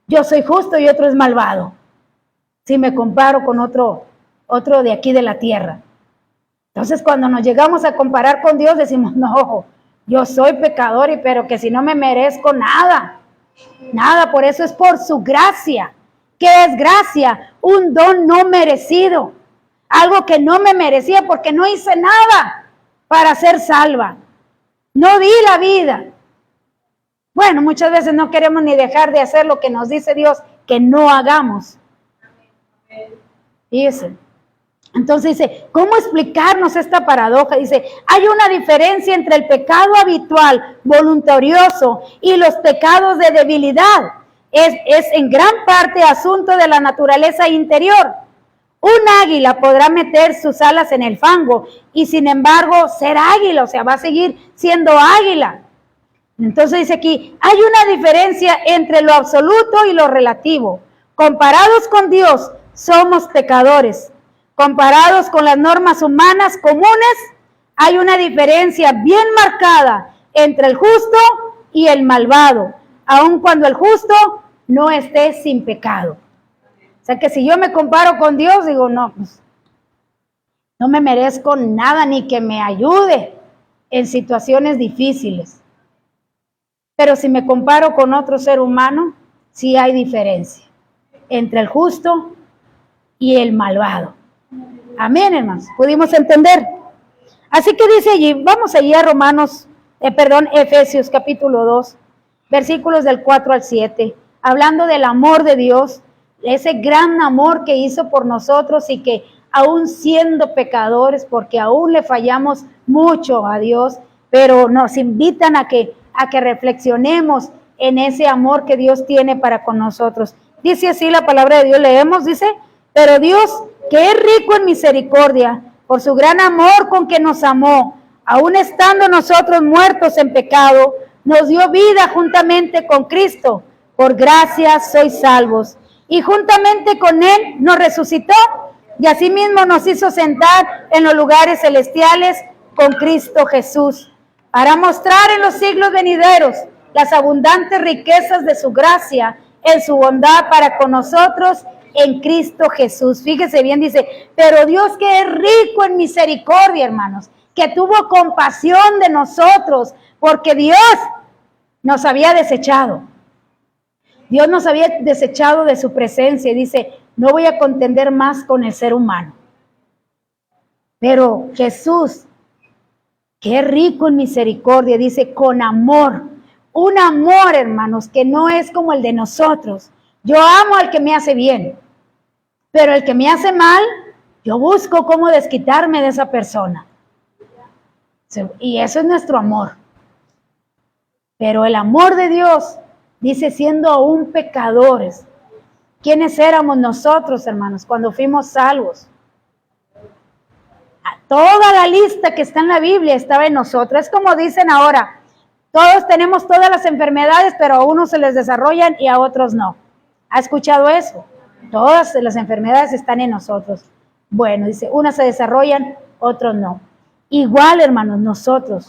yo soy justo y otro es malvado. Si me comparo con otro de aquí de la tierra. Entonces cuando nos llegamos a comparar con Dios decimos, no, yo soy pecador, pero que si no me merezco nada. Nada, por eso es por su gracia. ¿Qué es gracia? Un don no merecido. Algo que no me merecía porque no hice nada para ser salva. No di la vida. Bueno, muchas veces no queremos ni dejar de hacer lo que nos dice Dios que no hagamos. Fíjense. Entonces dice, ¿cómo explicarnos esta paradoja? Dice, hay una diferencia entre el pecado habitual, voluntarioso, y los pecados de debilidad. Es en gran parte asunto de la naturaleza interior. Un águila podrá meter sus alas en el fango y sin embargo ser águila, o sea, va a seguir siendo águila. Entonces dice aquí, hay una diferencia entre lo absoluto y lo relativo. Comparados con Dios, somos pecadores. Comparados con las normas humanas comunes, hay una diferencia bien marcada entre el justo y el malvado, aun cuando el justo no esté sin pecado. O sea que si yo me comparo con Dios, digo, no, pues, no me merezco nada ni que me ayude en situaciones difíciles. Pero si me comparo con otro ser humano, sí hay diferencia entre el justo y el malvado. Amén, hermanos. ¿Pudimos entender? Así que dice allí, vamos allí a Efesios capítulo 2, versículos del 4 al 7, hablando del amor de Dios, ese gran amor que hizo por nosotros y que aún siendo pecadores, porque aún le fallamos mucho a Dios, pero nos invitan a que reflexionemos en ese amor que Dios tiene para con nosotros. Dice así la palabra de Dios, leemos, dice, pero Dios, que es rico en misericordia, por su gran amor con que nos amó, aun estando nosotros muertos en pecado, nos dio vida juntamente con Cristo. Por gracia sois salvos. Y juntamente con Él nos resucitó, y asimismo nos hizo sentar en los lugares celestiales con Cristo Jesús, para mostrar en los siglos venideros las abundantes riquezas de su gracia en su bondad para con nosotros en Cristo Jesús. Fíjese bien, dice, pero Dios que es rico en misericordia, hermanos, que tuvo compasión de nosotros, porque Dios nos había desechado. Dios nos había desechado de su presencia y dice, no voy a contender más con el ser humano. Pero Jesús, que es rico en misericordia, dice, con amor. Un amor, hermanos, que no es como el de nosotros. Yo amo al que me hace bien, pero el que me hace mal, yo busco cómo desquitarme de esa persona. Y eso es nuestro amor. Pero el amor de Dios, dice, siendo aún pecadores. ¿Quiénes éramos nosotros, hermanos, cuando fuimos salvos? Toda la lista que está en la Biblia estaba en nosotros. Es como dicen ahora, todos tenemos todas las enfermedades, pero a unos se les desarrollan y a otros no. ¿Ha escuchado eso? Todas las enfermedades están en nosotros. Bueno, dice, unas se desarrollan, otros no. Igual, hermanos, nosotros,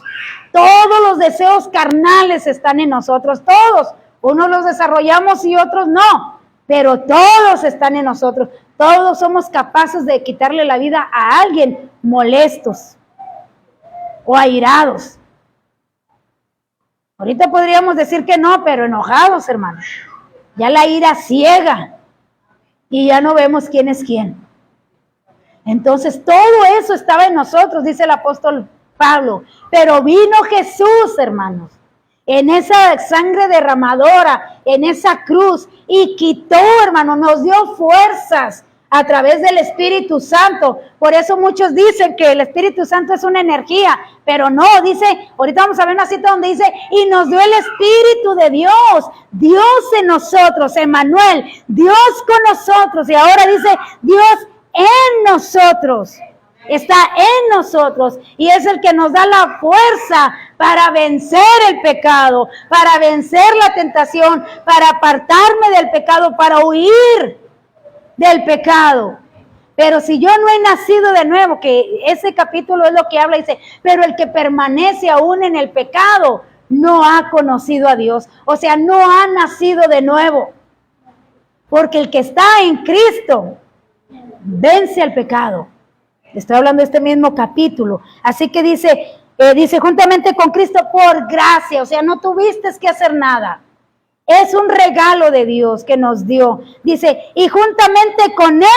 todos los deseos carnales están en nosotros, todos. Unos los desarrollamos y otros no, pero todos están en nosotros. Todos somos capaces de quitarle la vida a alguien molestos o airados. Ahorita podríamos decir que no, pero enojados, hermanos. Ya la ira ciega y ya no vemos quién es quién. Entonces todo eso estaba en nosotros, dice el apóstol Pablo. Pero vino Jesús, hermanos, en esa sangre derramadora, en esa cruz, y quitó, hermanos, nos dio fuerzas a través del Espíritu Santo. Por eso muchos dicen que el Espíritu Santo es una energía, pero no, dice, ahorita vamos a ver una cita donde dice, y nos dio el Espíritu de Dios, Dios en nosotros, Emmanuel, Dios con nosotros, y ahora dice, Dios en nosotros, está en nosotros, y es el que nos da la fuerza para vencer el pecado, para vencer la tentación, para apartarme del pecado, para huir del pecado. Pero si yo no he nacido de nuevo, que ese capítulo es lo que habla, dice, pero el que permanece aún en el pecado no ha conocido a Dios, o sea, no ha nacido de nuevo, porque el que está en Cristo vence al pecado. Estoy hablando de este mismo capítulo, así que dice juntamente con Cristo por gracia, o sea, no tuviste que hacer nada. Es un regalo de Dios que nos dio. Dice, y juntamente con Él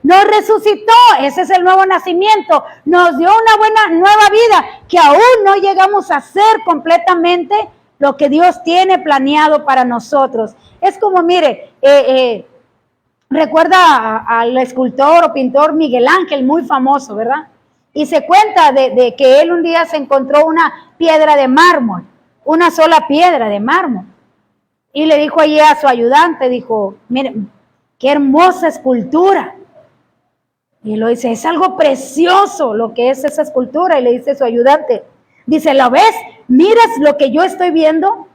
nos resucitó. Ese es el nuevo nacimiento. Nos dio una buena nueva vida que aún no llegamos a ser completamente lo que Dios tiene planeado para nosotros. Es como, mire, recuerda al escultor o pintor Miguel Ángel, muy famoso, ¿verdad? Y se cuenta de que él un día se encontró una piedra de mármol, una sola piedra de mármol. Y le dijo allí a su ayudante, dijo, miren, qué hermosa escultura. Y lo dice, es algo precioso lo que es esa escultura. Y le dice su ayudante, dice, ¿lo ves? ¿Miras lo que yo estoy viendo?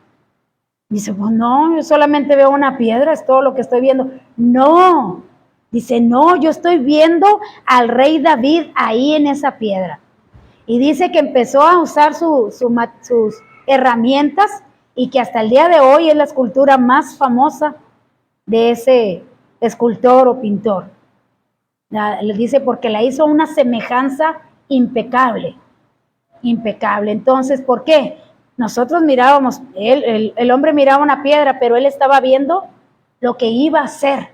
Dice, pues no, yo solamente veo una piedra, es todo lo que estoy viendo. No, dice, no, yo estoy viendo al rey David ahí en esa piedra. Y dice que empezó a usar sus herramientas, y que hasta el día de hoy es la escultura más famosa de ese escultor o pintor. Le dice porque la hizo una semejanza impecable, impecable. Entonces, ¿por qué? Nosotros mirábamos, el hombre miraba una piedra, pero él estaba viendo lo que iba a hacer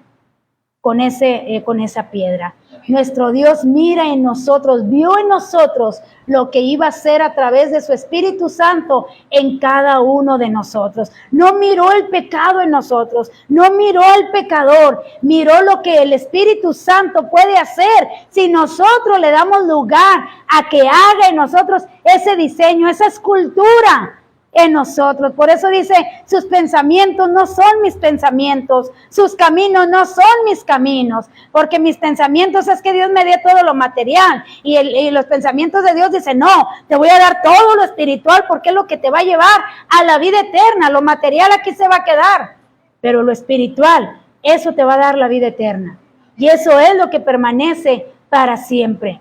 con esa piedra. Nuestro Dios mira en nosotros, vio en nosotros lo que iba a hacer a través de su Espíritu Santo en cada uno de nosotros. No miró el pecado en nosotros, no miró al pecador, miró lo que el Espíritu Santo puede hacer si nosotros le damos lugar a que haga en nosotros ese diseño, esa escultura en nosotros. Por eso dice, sus pensamientos no son mis pensamientos, sus caminos no son mis caminos, porque mis pensamientos es que Dios me dé todo lo material, y los pensamientos de Dios dicen, no, te voy a dar todo lo espiritual, porque es lo que te va a llevar a la vida eterna. Lo material aquí se va a quedar, pero lo espiritual, eso te va a dar la vida eterna, y eso es lo que permanece para siempre.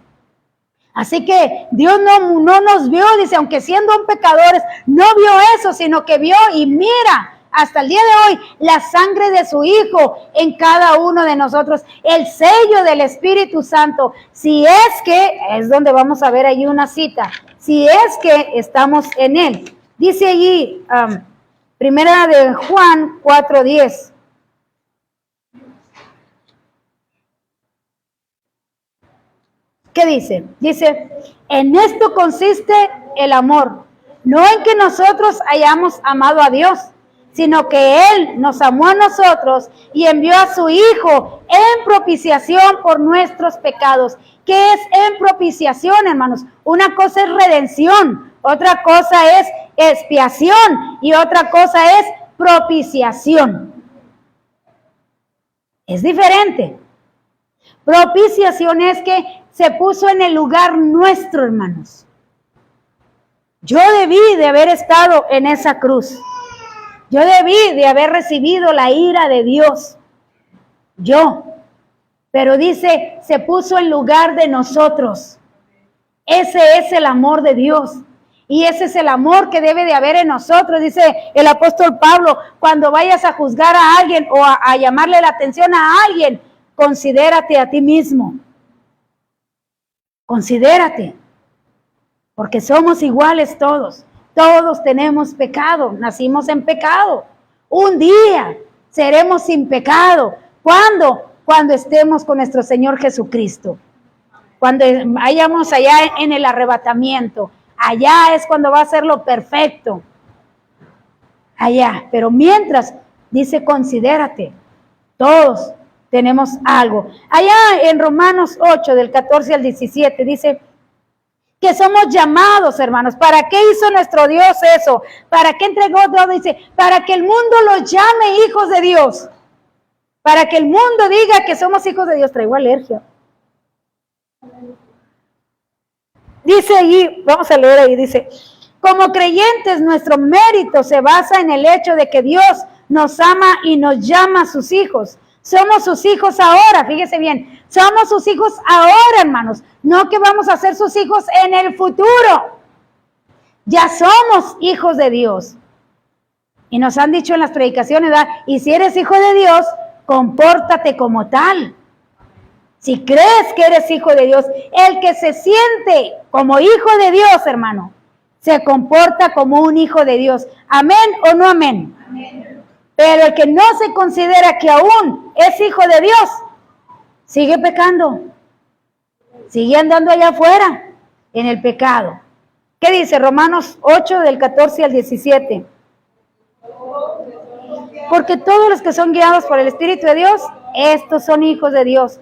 Así que Dios no nos vio, dice, aunque siendo pecadores, no vio eso, sino que vio y mira hasta el día de hoy la sangre de su Hijo en cada uno de nosotros, el sello del Espíritu Santo. Si es que, es donde vamos a ver allí una cita, si es que estamos en Él. Dice allí, primera de Juan 4:10. ¿Qué dice? Dice, en esto consiste el amor, no en que nosotros hayamos amado a Dios, sino que Él nos amó a nosotros y envió a su Hijo en propiciación por nuestros pecados. ¿Qué es en propiciación, hermanos? Una cosa es redención, otra cosa es expiación y otra cosa es propiciación. Es diferente. Propiciación es que se puso en el lugar nuestro, hermanos. Yo debí de haber estado en esa cruz. Yo debí de haber recibido la ira de Dios. Yo. Pero dice, se puso en lugar de nosotros. Ese es el amor de Dios. Y ese es el amor que debe de haber en nosotros, dice el apóstol Pablo. Cuando vayas a juzgar a alguien o a llamarle la atención a alguien, considérate a ti mismo. Considérate, porque somos iguales todos. Todos tenemos pecado, nacimos en pecado. Un día seremos sin pecado. ¿Cuándo? Cuando estemos con nuestro Señor Jesucristo. Cuando vayamos allá en el arrebatamiento. Allá es cuando va a ser lo perfecto. Allá. Pero mientras, dice, considérate. Todos tenemos algo. Allá en Romanos 8, del 14 al 17, dice que somos llamados, hermanos. ¿Para qué hizo nuestro Dios eso? ¿Para qué entregó todo? Dice, para que el mundo los llame hijos de Dios. Para que el mundo diga que somos hijos de Dios. Traigo alergia. Dice allí, vamos a leer ahí, dice, como creyentes nuestro mérito se basa en el hecho de que Dios nos ama y nos llama sus hijos. Somos sus hijos ahora, fíjese bien, somos sus hijos ahora, hermanos, no que vamos a ser sus hijos en el futuro. Ya somos hijos de Dios. Y nos han dicho en las predicaciones, ¿verdad? Y si eres hijo de Dios, compórtate como tal. Si crees que eres hijo de Dios, el que se siente como hijo de Dios, hermano, se comporta como un hijo de Dios. ¿Amén o no amén? Amén. Pero el que no se considera que aún es hijo de Dios, sigue pecando. Sigue andando allá afuera en el pecado. ¿Qué dice Romanos 8 del 14 al 17? Porque todos los que son guiados por el Espíritu de Dios, estos son hijos de Dios.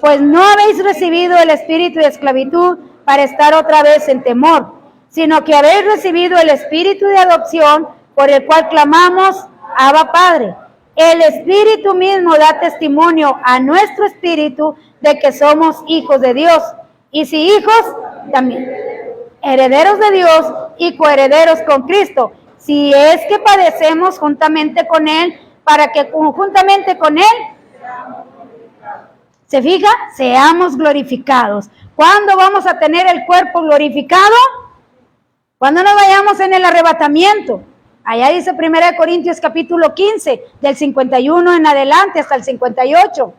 Pues no habéis recibido el espíritu de esclavitud para estar otra vez en temor, sino que habéis recibido el espíritu de adopción por el cual clamamos, Abba Padre. El Espíritu mismo da testimonio a nuestro espíritu de que somos hijos de Dios. Y si hijos, también herederos de Dios y coherederos con Cristo. Si es que padecemos juntamente con Él, para que conjuntamente con Él, ¿se fija? Seamos glorificados. ¿Cuándo vamos a tener el cuerpo glorificado? Cuando nos vayamos en el arrebatamiento. Allá dice 1 Corintios capítulo 15, del 51 en adelante hasta el 58.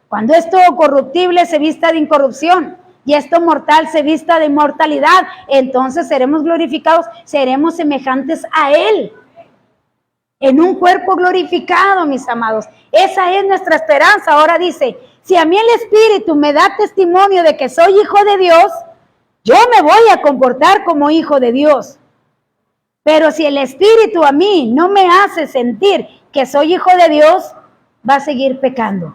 Cuando esto corruptible se vista de incorrupción y esto mortal se vista de inmortalidad, entonces seremos glorificados, seremos semejantes a Él. En un cuerpo glorificado, mis amados. Esa es nuestra esperanza. Ahora dice, si a mí el Espíritu me da testimonio de que soy hijo de Dios, yo me voy a comportar como hijo de Dios. Pero si el Espíritu a mí no me hace sentir que soy hijo de Dios, va a seguir pecando,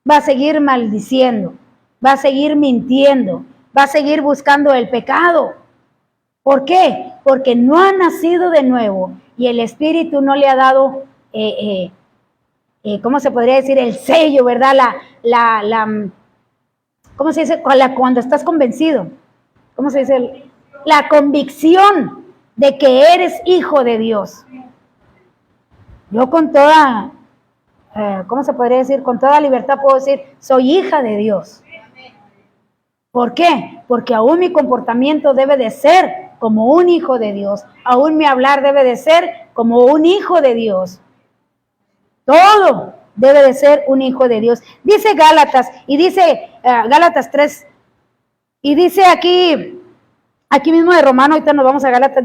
va a seguir maldiciendo, va a seguir mintiendo, va a seguir buscando el pecado. ¿Por qué? Porque no ha nacido de nuevo y el Espíritu no le ha dado, ¿cómo se podría decir? El sello, ¿verdad? ¿Cómo se dice? Cuando estás convencido. ¿Cómo se dice? La convicción de que eres hijo de Dios. Yo con toda, ¿cómo se podría decir? Con toda libertad puedo decir, soy hija de Dios. ¿Por qué? Porque aún mi comportamiento debe de ser como un hijo de Dios. Aún mi hablar debe de ser como un hijo de Dios. Todo debe de ser un hijo de Dios. Dice Gálatas, y dice Gálatas 3, y dice aquí mismo de Romano, ahorita nos vamos a Gálatas,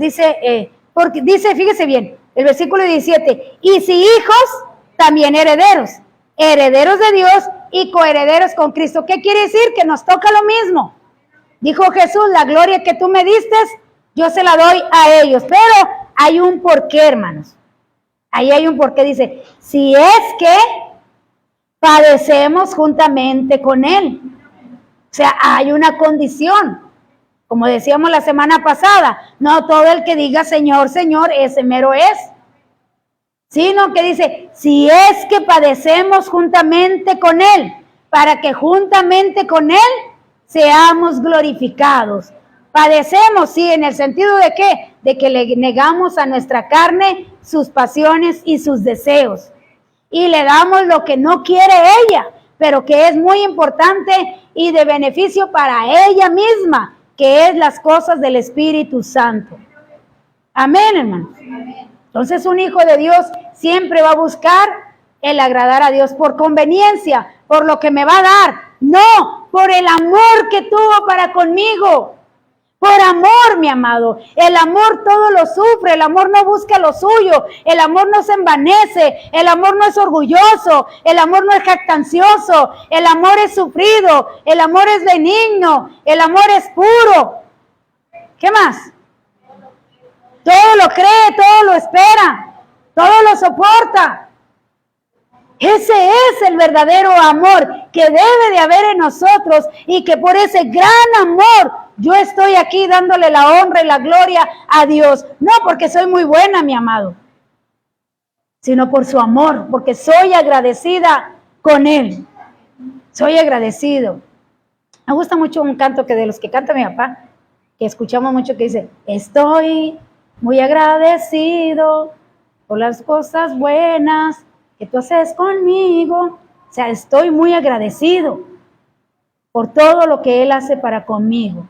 porque dice, fíjese bien, el versículo 17, y si hijos, también herederos, herederos de Dios y coherederos con Cristo. ¿Qué quiere decir? Que nos toca lo mismo. Dijo Jesús, la gloria que tú me diste, yo se la doy a ellos. Pero hay un porqué, hermanos. Ahí hay un porqué, dice, si es que padecemos juntamente con Él. O sea, hay una condición. Como decíamos la semana pasada, no todo el que diga Señor, Señor, ese mero es. Sino que dice, si es que padecemos juntamente con Él, para que juntamente con Él seamos glorificados. Padecemos, sí, en el sentido de ¿qué? De que le negamos a nuestra carne sus pasiones y sus deseos. Y le damos lo que no quiere ella, pero que es muy importante y de beneficio para ella misma, que es las cosas del Espíritu Santo. Amén, hermanos. Entonces un hijo de Dios siempre va a buscar el agradar a Dios por conveniencia, por lo que me va a dar. No, por el amor que tuvo para conmigo. Por amor, mi amado. El amor todo lo sufre, el amor no busca lo suyo, el amor no se envanece, el amor no es orgulloso, el amor no es jactancioso, el amor es sufrido, el amor es benigno, el amor es puro. ¿Qué más? Todo lo cree, todo lo espera, todo lo soporta. Ese es el verdadero amor que debe de haber en nosotros, y que por ese gran amor yo estoy aquí dándole la honra y la gloria a Dios. No porque soy muy buena, mi amado, sino por su amor, porque soy agradecida con Él. Soy agradecido. Me gusta mucho un canto que de los que canta mi papá, que escuchamos mucho, que dice: estoy muy agradecido por las cosas buenas que tú haces conmigo. O sea, estoy muy agradecido por todo lo que Él hace para conmigo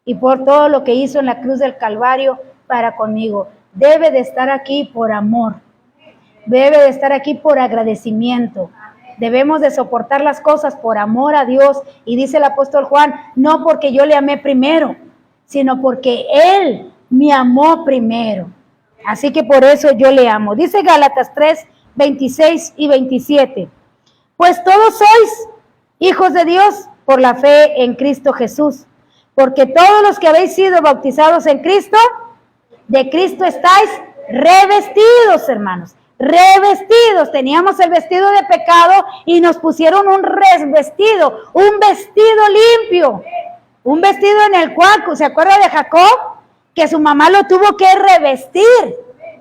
y por todo lo que hizo en la cruz del Calvario para conmigo. Debe de estar aquí por amor, debe de estar aquí por agradecimiento. Debemos de soportar las cosas por amor a Dios. Y dice el apóstol Juan: no porque yo le amé primero, sino porque Él me amó primero. Así que por eso yo le amo. Dice Gálatas 3, 26 y 27. Pues todos sois hijos de Dios por la fe en Cristo Jesús. Porque todos los que habéis sido bautizados en Cristo, de Cristo estáis revestidos, hermanos. Revestidos. Teníamos el vestido de pecado y nos pusieron un revestido, un vestido limpio, un vestido en el cual, ¿se acuerda de Jacob? Que su mamá lo tuvo que revestir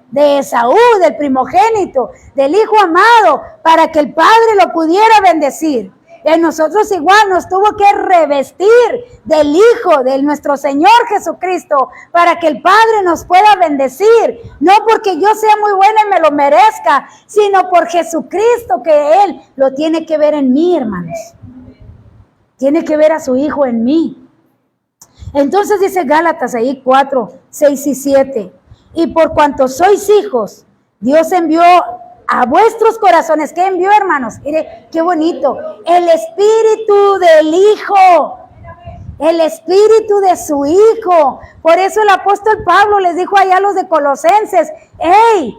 de Esaú, del primogénito, del hijo amado, para que el Padre lo pudiera bendecir. En nosotros igual nos tuvo que revestir del Hijo, de nuestro Señor Jesucristo, para que el Padre nos pueda bendecir. No porque yo sea muy buena y me lo merezca, sino por Jesucristo, que Él lo tiene que ver en mí, hermanos. Tiene que ver a su Hijo en mí. Entonces dice Gálatas ahí 4, 6 y 7. Y por cuanto sois hijos, Dios envió a vuestros corazones. ¿Qué envió, hermanos? Mire, qué bonito. El Espíritu del Hijo. El Espíritu de su Hijo. Por eso el apóstol Pablo les dijo allá a los de Colosenses: ¡hey!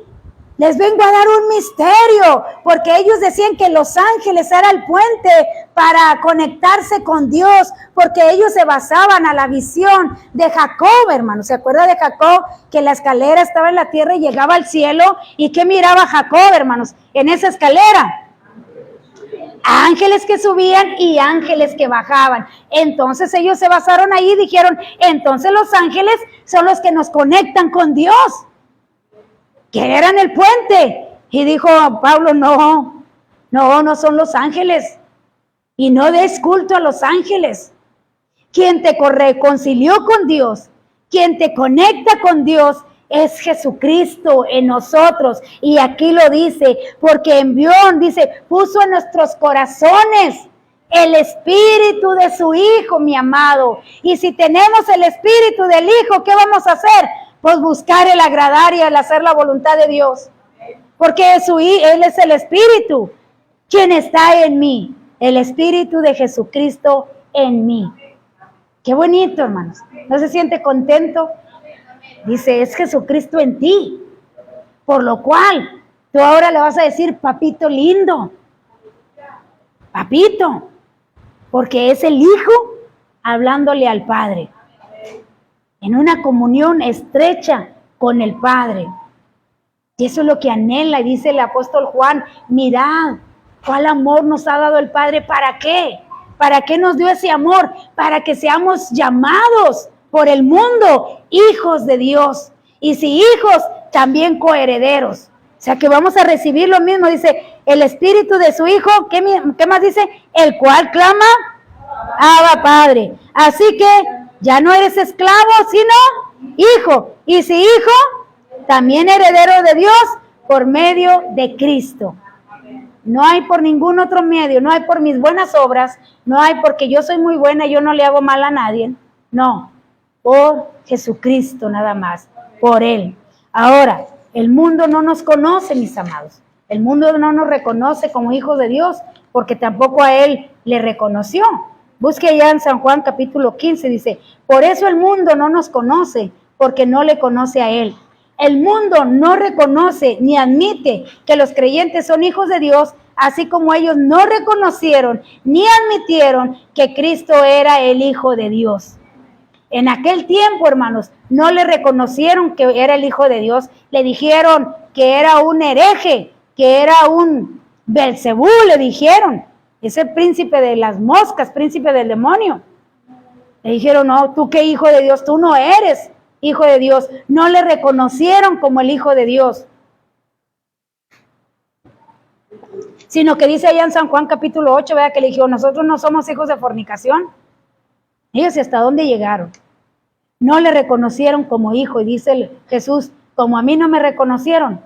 Les vengo a dar un misterio, porque ellos decían que los ángeles era el puente para conectarse con Dios, porque ellos se basaban a la visión de Jacob, hermano. ¿Se acuerda de Jacob? Que la escalera estaba en la tierra y llegaba al cielo. ¿Y qué miraba Jacob, hermanos, en esa escalera? Ángeles que subían y ángeles que bajaban. Entonces ellos se basaron ahí y dijeron: entonces los ángeles son los que nos conectan con Dios, que eran el puente. Y dijo Pablo: no son los ángeles, y no des culto a los ángeles. Quien te reconcilió con Dios, quien te conecta con Dios, es Jesucristo en nosotros. Y aquí lo dice, porque envió, dice, puso en nuestros corazones el Espíritu de su Hijo, mi amado. Y si tenemos el Espíritu del Hijo, ¿qué vamos a hacer? Pues buscar el agradar y el hacer la voluntad de Dios. Porque Él es el Espíritu. ¿Quién está en mí? El Espíritu de Jesucristo en mí. Qué bonito, hermanos. ¿No se siente contento? Dice: es Jesucristo en ti. Por lo cual, tú ahora le vas a decir: papito lindo. Papito. Porque es el Hijo hablándole al Padre, en una comunión estrecha con el Padre. Y eso es lo que anhela. Y dice el apóstol Juan: mirad cuál amor nos ha dado el Padre. ¿Para qué? ¿Para qué nos dio ese amor? Para que seamos llamados por el mundo hijos de Dios. Y si hijos, también coherederos. O sea que vamos a recibir lo mismo. Dice: el Espíritu de su Hijo. ¿Qué más dice? El cual clama: Abba, Padre. Así que ya no eres esclavo, sino hijo. Y si hijo, también heredero de Dios por medio de Cristo. No hay por ningún otro medio, no hay por mis buenas obras, no hay porque yo soy muy buena y yo no le hago mal a nadie. No, por Jesucristo nada más, por Él. Ahora, el mundo no nos conoce, mis amados. El mundo no nos reconoce como hijos de Dios, porque tampoco a Él le reconoció. Busque allá en San Juan capítulo 15, dice: por eso el mundo no nos conoce, porque no le conoce a Él. El mundo no reconoce ni admite que los creyentes son hijos de Dios, así como ellos no reconocieron ni admitieron que Cristo era el Hijo de Dios. En aquel tiempo, hermanos, no le reconocieron que era el Hijo de Dios, le dijeron que era un hereje, que era un Belcebú le dijeron, ese príncipe de las moscas, príncipe del demonio. Le dijeron, no, tú qué hijo de Dios, tú no eres hijo de Dios. No le reconocieron como el hijo de Dios. Sino que dice allá en San Juan capítulo 8, vea que le dijo, nosotros no somos hijos de fornicación. Ellos hasta dónde llegaron. No le reconocieron como hijo. Y dice Jesús, como a mí no me reconocieron,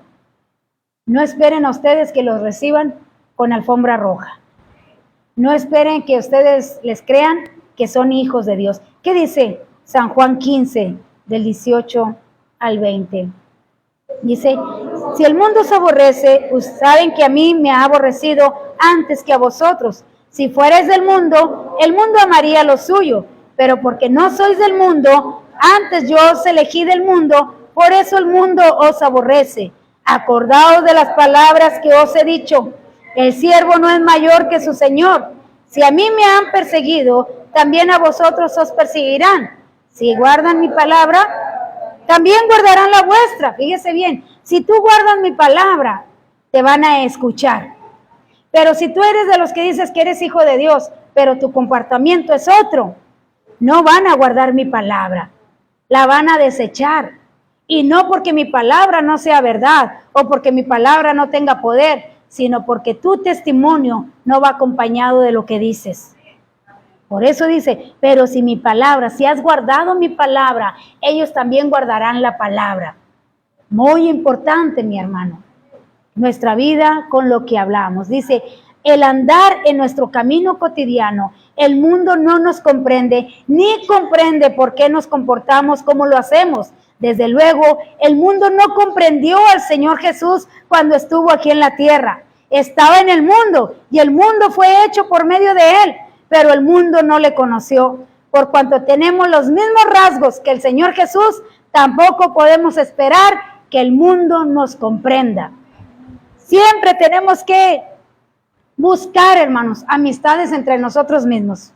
no esperen a ustedes que los reciban con alfombra roja. No esperen que ustedes les crean que son hijos de Dios. ¿Qué dice San Juan 15, del 18 al 20? Dice, si el mundo os aborrece, pues saben que a mí me ha aborrecido antes que a vosotros. Si fuerais del mundo, el mundo amaría lo suyo, pero porque no sois del mundo, antes yo os elegí del mundo, por eso el mundo os aborrece. Acordaos de las palabras que os he dicho, el siervo no es mayor que su señor. Si a mí me han perseguido, también a vosotros os perseguirán. Si guardan mi palabra, también guardarán la vuestra. Fíjese bien, si tú guardas mi palabra, te van a escuchar. Pero si tú eres de los que dices que eres hijo de Dios, pero tu comportamiento es otro, no van a guardar mi palabra, la van a desechar. Y no porque mi palabra no sea verdad o porque mi palabra no tenga poder, sino porque tu testimonio no va acompañado de lo que dices. Por eso dice, pero si mi palabra, si has guardado mi palabra, ellos también guardarán la palabra. Muy importante, mi hermano, nuestra vida con lo que hablamos. Dice, el andar en nuestro camino cotidiano, el mundo no nos comprende, ni comprende por qué nos comportamos como lo hacemos. Desde luego, el mundo no comprendió al Señor Jesús cuando estuvo aquí en la tierra. Estaba en el mundo y el mundo fue hecho por medio de él, pero el mundo no le conoció. Por cuanto tenemos los mismos rasgos que el Señor Jesús, tampoco podemos esperar que el mundo nos comprenda. Siempre tenemos que buscar, hermanos, amistades entre nosotros mismos,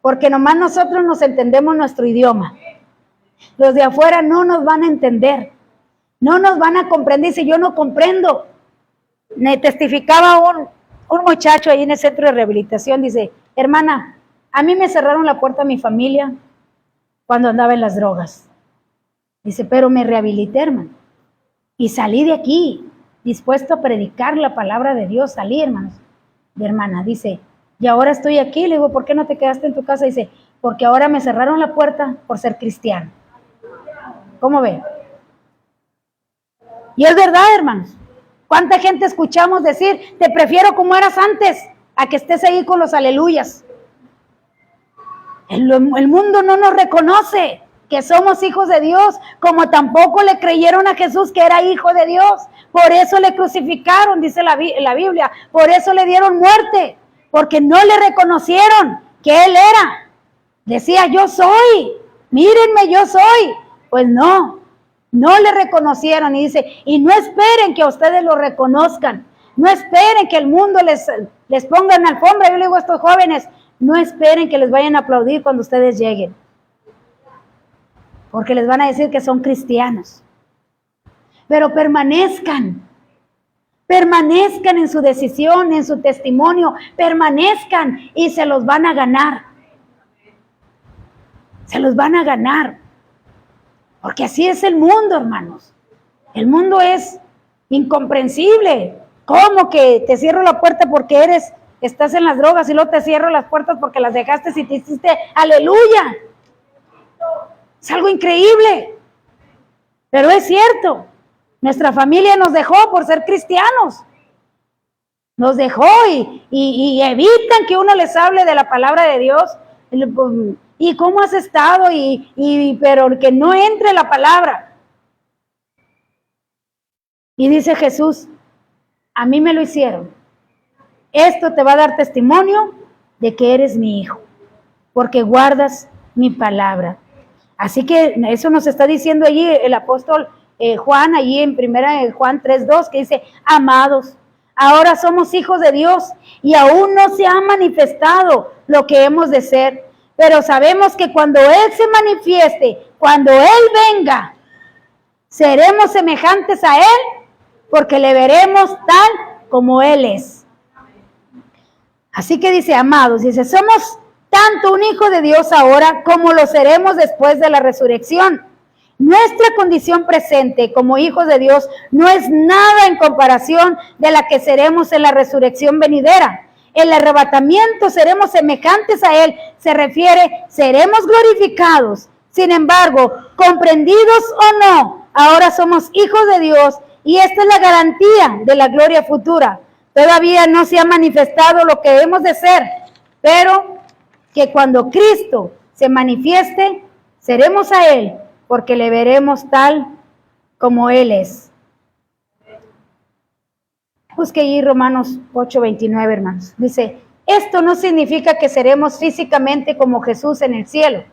porque nomás nosotros nos entendemos nuestro idioma. Los de afuera no nos van a entender, no nos van a comprender. Si yo no comprendo, me testificaba un muchacho ahí en el centro de rehabilitación, dice, hermana, a mí me cerraron la puerta a mi familia cuando andaba en las drogas. Dice, pero me rehabilité, hermano, y salí de aquí, dispuesto a predicar la palabra de Dios, salí, hermanos. Mi hermana dice, y ahora estoy aquí. Le digo, ¿por qué no te quedaste en tu casa? Dice, porque ahora me cerraron la puerta por ser cristiano. ¿Cómo ve? Y es verdad, hermanos. ¿Cuánta gente escuchamos decir, te prefiero como eras antes, a que estés ahí con los aleluyas? El mundo no nos reconoce que somos hijos de Dios, como tampoco le creyeron a Jesús que era hijo de Dios. Por eso le crucificaron, dice la Biblia, por eso le dieron muerte, porque no le reconocieron que él era. Decía, yo soy, mírenme, yo soy. Pues no le reconocieron. Y dice, y no esperen que a ustedes lo reconozcan, no esperen que el mundo les ponga en alfombra. Yo le digo a estos jóvenes, no esperen que les vayan a aplaudir cuando ustedes lleguen, porque les van a decir que son cristianos. Pero permanezcan en su decisión, en su testimonio, permanezcan y se los van a ganar. Se los van a ganar. Porque así es el mundo, hermanos. El mundo es incomprensible. ¿Cómo que te cierro la puerta porque estás en las drogas y luego te cierro las puertas porque las dejaste y te hiciste aleluya? Es algo increíble. Pero es cierto. Nuestra familia nos dejó por ser cristianos. Nos dejó y evitan que uno les hable de la palabra de Dios. ¿Y cómo has estado? Pero que no entre la palabra. Y dice Jesús, a mí me lo hicieron. Esto te va a dar testimonio de que eres mi hijo, porque guardas mi palabra. Así que eso nos está diciendo allí el apóstol Juan, allí en 1 Juan 3:2, que dice, amados, ahora somos hijos de Dios y aún no se ha manifestado lo que hemos de ser. Pero sabemos que cuando Él se manifieste, cuando Él venga, seremos semejantes a Él, porque le veremos tal como Él es. Así que dice, amados, dice, somos tanto un hijo de Dios ahora como lo seremos después de la resurrección. Nuestra condición presente como hijos de Dios no es nada en comparación de la que seremos en la resurrección venidera. El arrebatamiento seremos semejantes a Él, se refiere, seremos glorificados. Sin embargo, comprendidos o no, ahora somos hijos de Dios y esta es la garantía de la gloria futura. Todavía no se ha manifestado lo que hemos de ser, pero que cuando Cristo se manifieste, seremos a Él, porque le veremos tal como Él es. Busque allí Romanos 8:29, hermanos. Dice, esto no significa que seremos físicamente como Jesús en el cielo.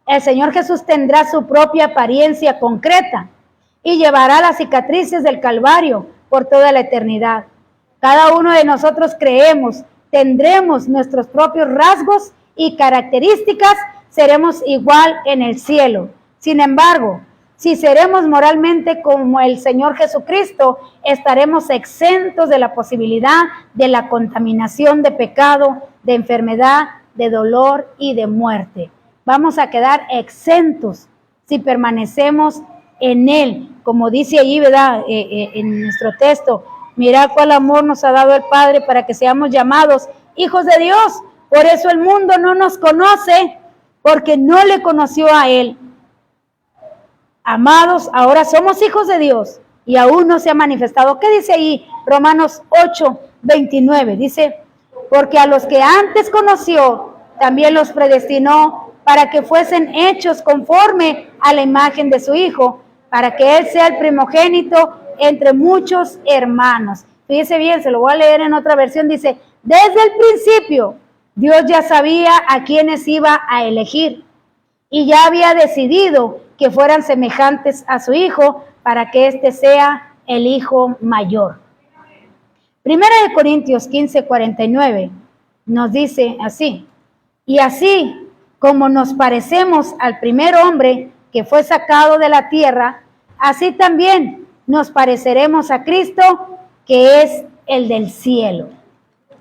El Señor Jesús tendrá su propia apariencia concreta y llevará las cicatrices del Calvario por toda la eternidad. Cada uno de nosotros creemos, tendremos nuestros propios rasgos y características, seremos igual en el cielo. Sin embargo, si seremos moralmente como el Señor Jesucristo, estaremos exentos de la posibilidad de la contaminación de pecado, de enfermedad, de dolor y de muerte. Vamos a quedar exentos si permanecemos en Él, como dice allí, ¿verdad? En nuestro texto, mirad cuál amor nos ha dado el Padre para que seamos llamados hijos de Dios. Por eso el mundo no nos conoce, porque no le conoció a Él. Amados, ahora somos hijos de Dios y aún no se ha manifestado. ¿Qué dice ahí? Romanos 8:29. Dice, porque a los que antes conoció, también los predestinó para que fuesen hechos conforme a la imagen de su Hijo, para que Él sea el primogénito entre muchos hermanos. Fíjese bien, se lo voy a leer en otra versión. Dice, desde el principio, Dios ya sabía a quienes iba a elegir y ya había decidido que fueran semejantes a su Hijo para que éste sea el Hijo mayor. Primera de Corintios 15:49 nos dice así, y así como nos parecemos al primer hombre que fue sacado de la tierra, así también nos pareceremos a Cristo, que es el del cielo.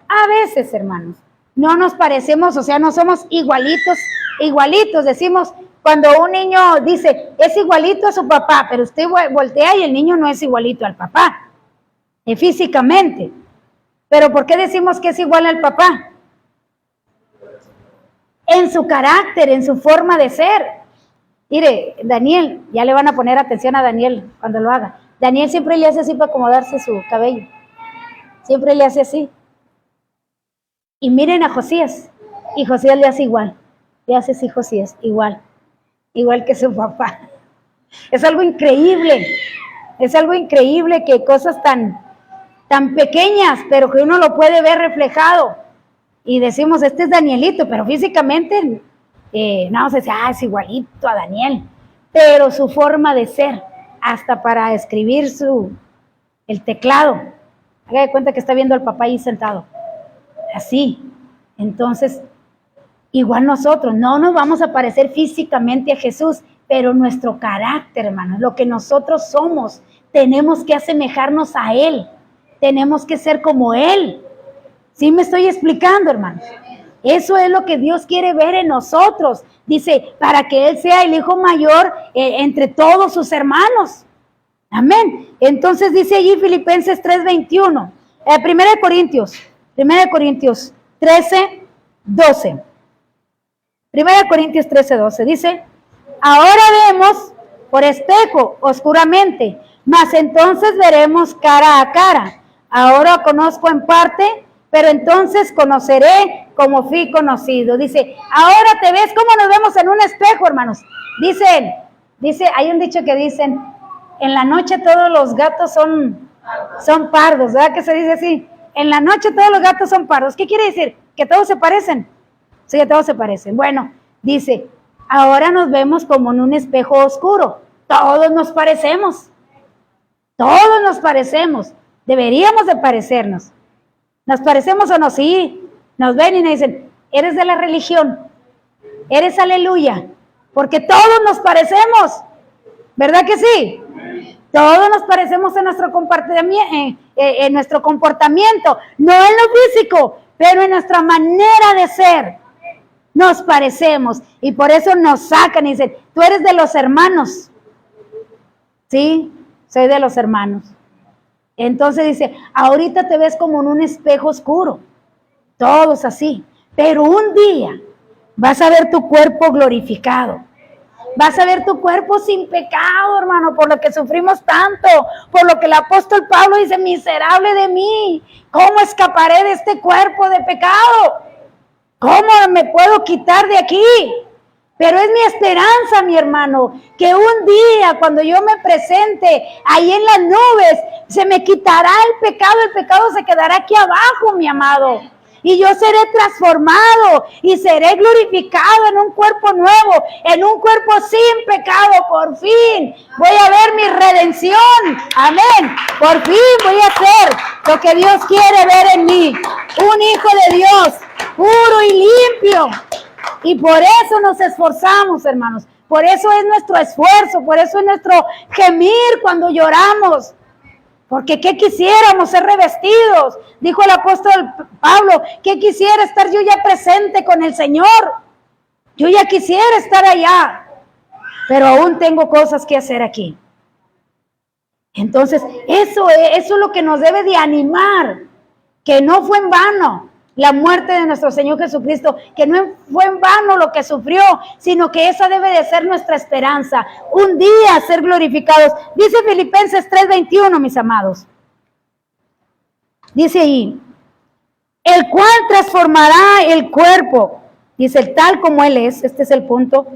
A veces, hermanos, no nos parecemos, o sea, no somos igualitos, decimos, cuando un niño dice, es igualito a su papá, pero usted voltea y el niño no es igualito al papá, físicamente. ¿Pero por qué decimos que es igual al papá? En su carácter, en su forma de ser. Mire, Daniel, ya le van a poner atención a Daniel cuando lo haga. Daniel siempre le hace así para acomodarse su cabello. Siempre le hace así. Y miren a Josías. Y Josías le hace igual. Le hace así Josías, igual. Igual que su papá. Es algo increíble. Es algo increíble que cosas tan pequeñas, pero que uno lo puede ver reflejado. Y decimos, este es Danielito, pero físicamente, no se dice, es igualito a Daniel. Pero su forma de ser, hasta para escribir el teclado. Haga de cuenta que está viendo al papá ahí sentado. Así. Entonces, igual nosotros, no nos vamos a parecer físicamente a Jesús, pero nuestro carácter, hermanos, lo que nosotros somos, tenemos que asemejarnos a Él. Tenemos que ser como Él. ¿Sí me estoy explicando, hermanos? Eso es lo que Dios quiere ver en nosotros. Dice, para que Él sea el hijo mayor entre todos sus hermanos. Amén. Entonces dice allí Filipenses 3:21. 1 Corintios 13:12. 1 Corintios 13:12 dice, ahora vemos por espejo, oscuramente, mas entonces veremos cara a cara. Ahora conozco en parte, pero entonces conoceré como fui conocido. Dice, ahora te ves como nos vemos en un espejo, hermanos. Dice, hay un dicho que dicen, en la noche todos los gatos son pardos, ¿verdad que se dice así? En la noche todos los gatos son pardos. ¿Qué quiere decir? ¿Que todos se parecen? Sí, que todos se parecen. Bueno, dice, ahora nos vemos como en un espejo oscuro. Todos nos parecemos. Todos nos parecemos. Deberíamos de parecernos. ¿Nos parecemos o no? Sí. Nos ven y nos dicen, eres de la religión. Eres aleluya. Porque todos nos parecemos. ¿Verdad que sí? Todos nos parecemos en nuestro comportamiento, no en lo físico, pero en nuestra manera de ser. Nos parecemos y por eso nos sacan y dicen, tú eres de los hermanos. Sí, soy de los hermanos. Entonces dice, ahorita te ves como en un espejo oscuro, todos así, pero un día vas a ver tu cuerpo glorificado. Vas a ver tu cuerpo sin pecado, hermano, por lo que sufrimos tanto, por lo que el apóstol Pablo dice, miserable de mí, ¿cómo escaparé de este cuerpo de pecado? ¿Cómo me puedo quitar de aquí? Pero es mi esperanza, mi hermano, que un día cuando yo me presente ahí en las nubes, se me quitará el pecado se quedará aquí abajo, mi amado. Y yo seré transformado y seré glorificado en un cuerpo nuevo, en un cuerpo sin pecado. Por fin voy a ver mi redención. Amén. Por fin voy a hacer lo que Dios quiere ver en mí. Un hijo de Dios, puro y limpio. Y por eso nos esforzamos, hermanos. Por eso es nuestro esfuerzo, por eso es nuestro gemir cuando lloramos. Porque ¿qué quisiéramos? Ser revestidos. Dijo el apóstol Pablo, ¿qué quisiera estar yo ya presente con el Señor? Yo ya quisiera estar allá, pero aún tengo cosas que hacer aquí. Entonces, eso es lo que nos debe de animar, que no fue en vano la muerte de nuestro Señor Jesucristo, que no fue en vano lo que sufrió, sino que esa debe de ser nuestra esperanza, un día ser glorificados. Dice Filipenses 3:21, mis amados. Dice ahí, el cual transformará el cuerpo, dice, tal como Él es, este es el punto.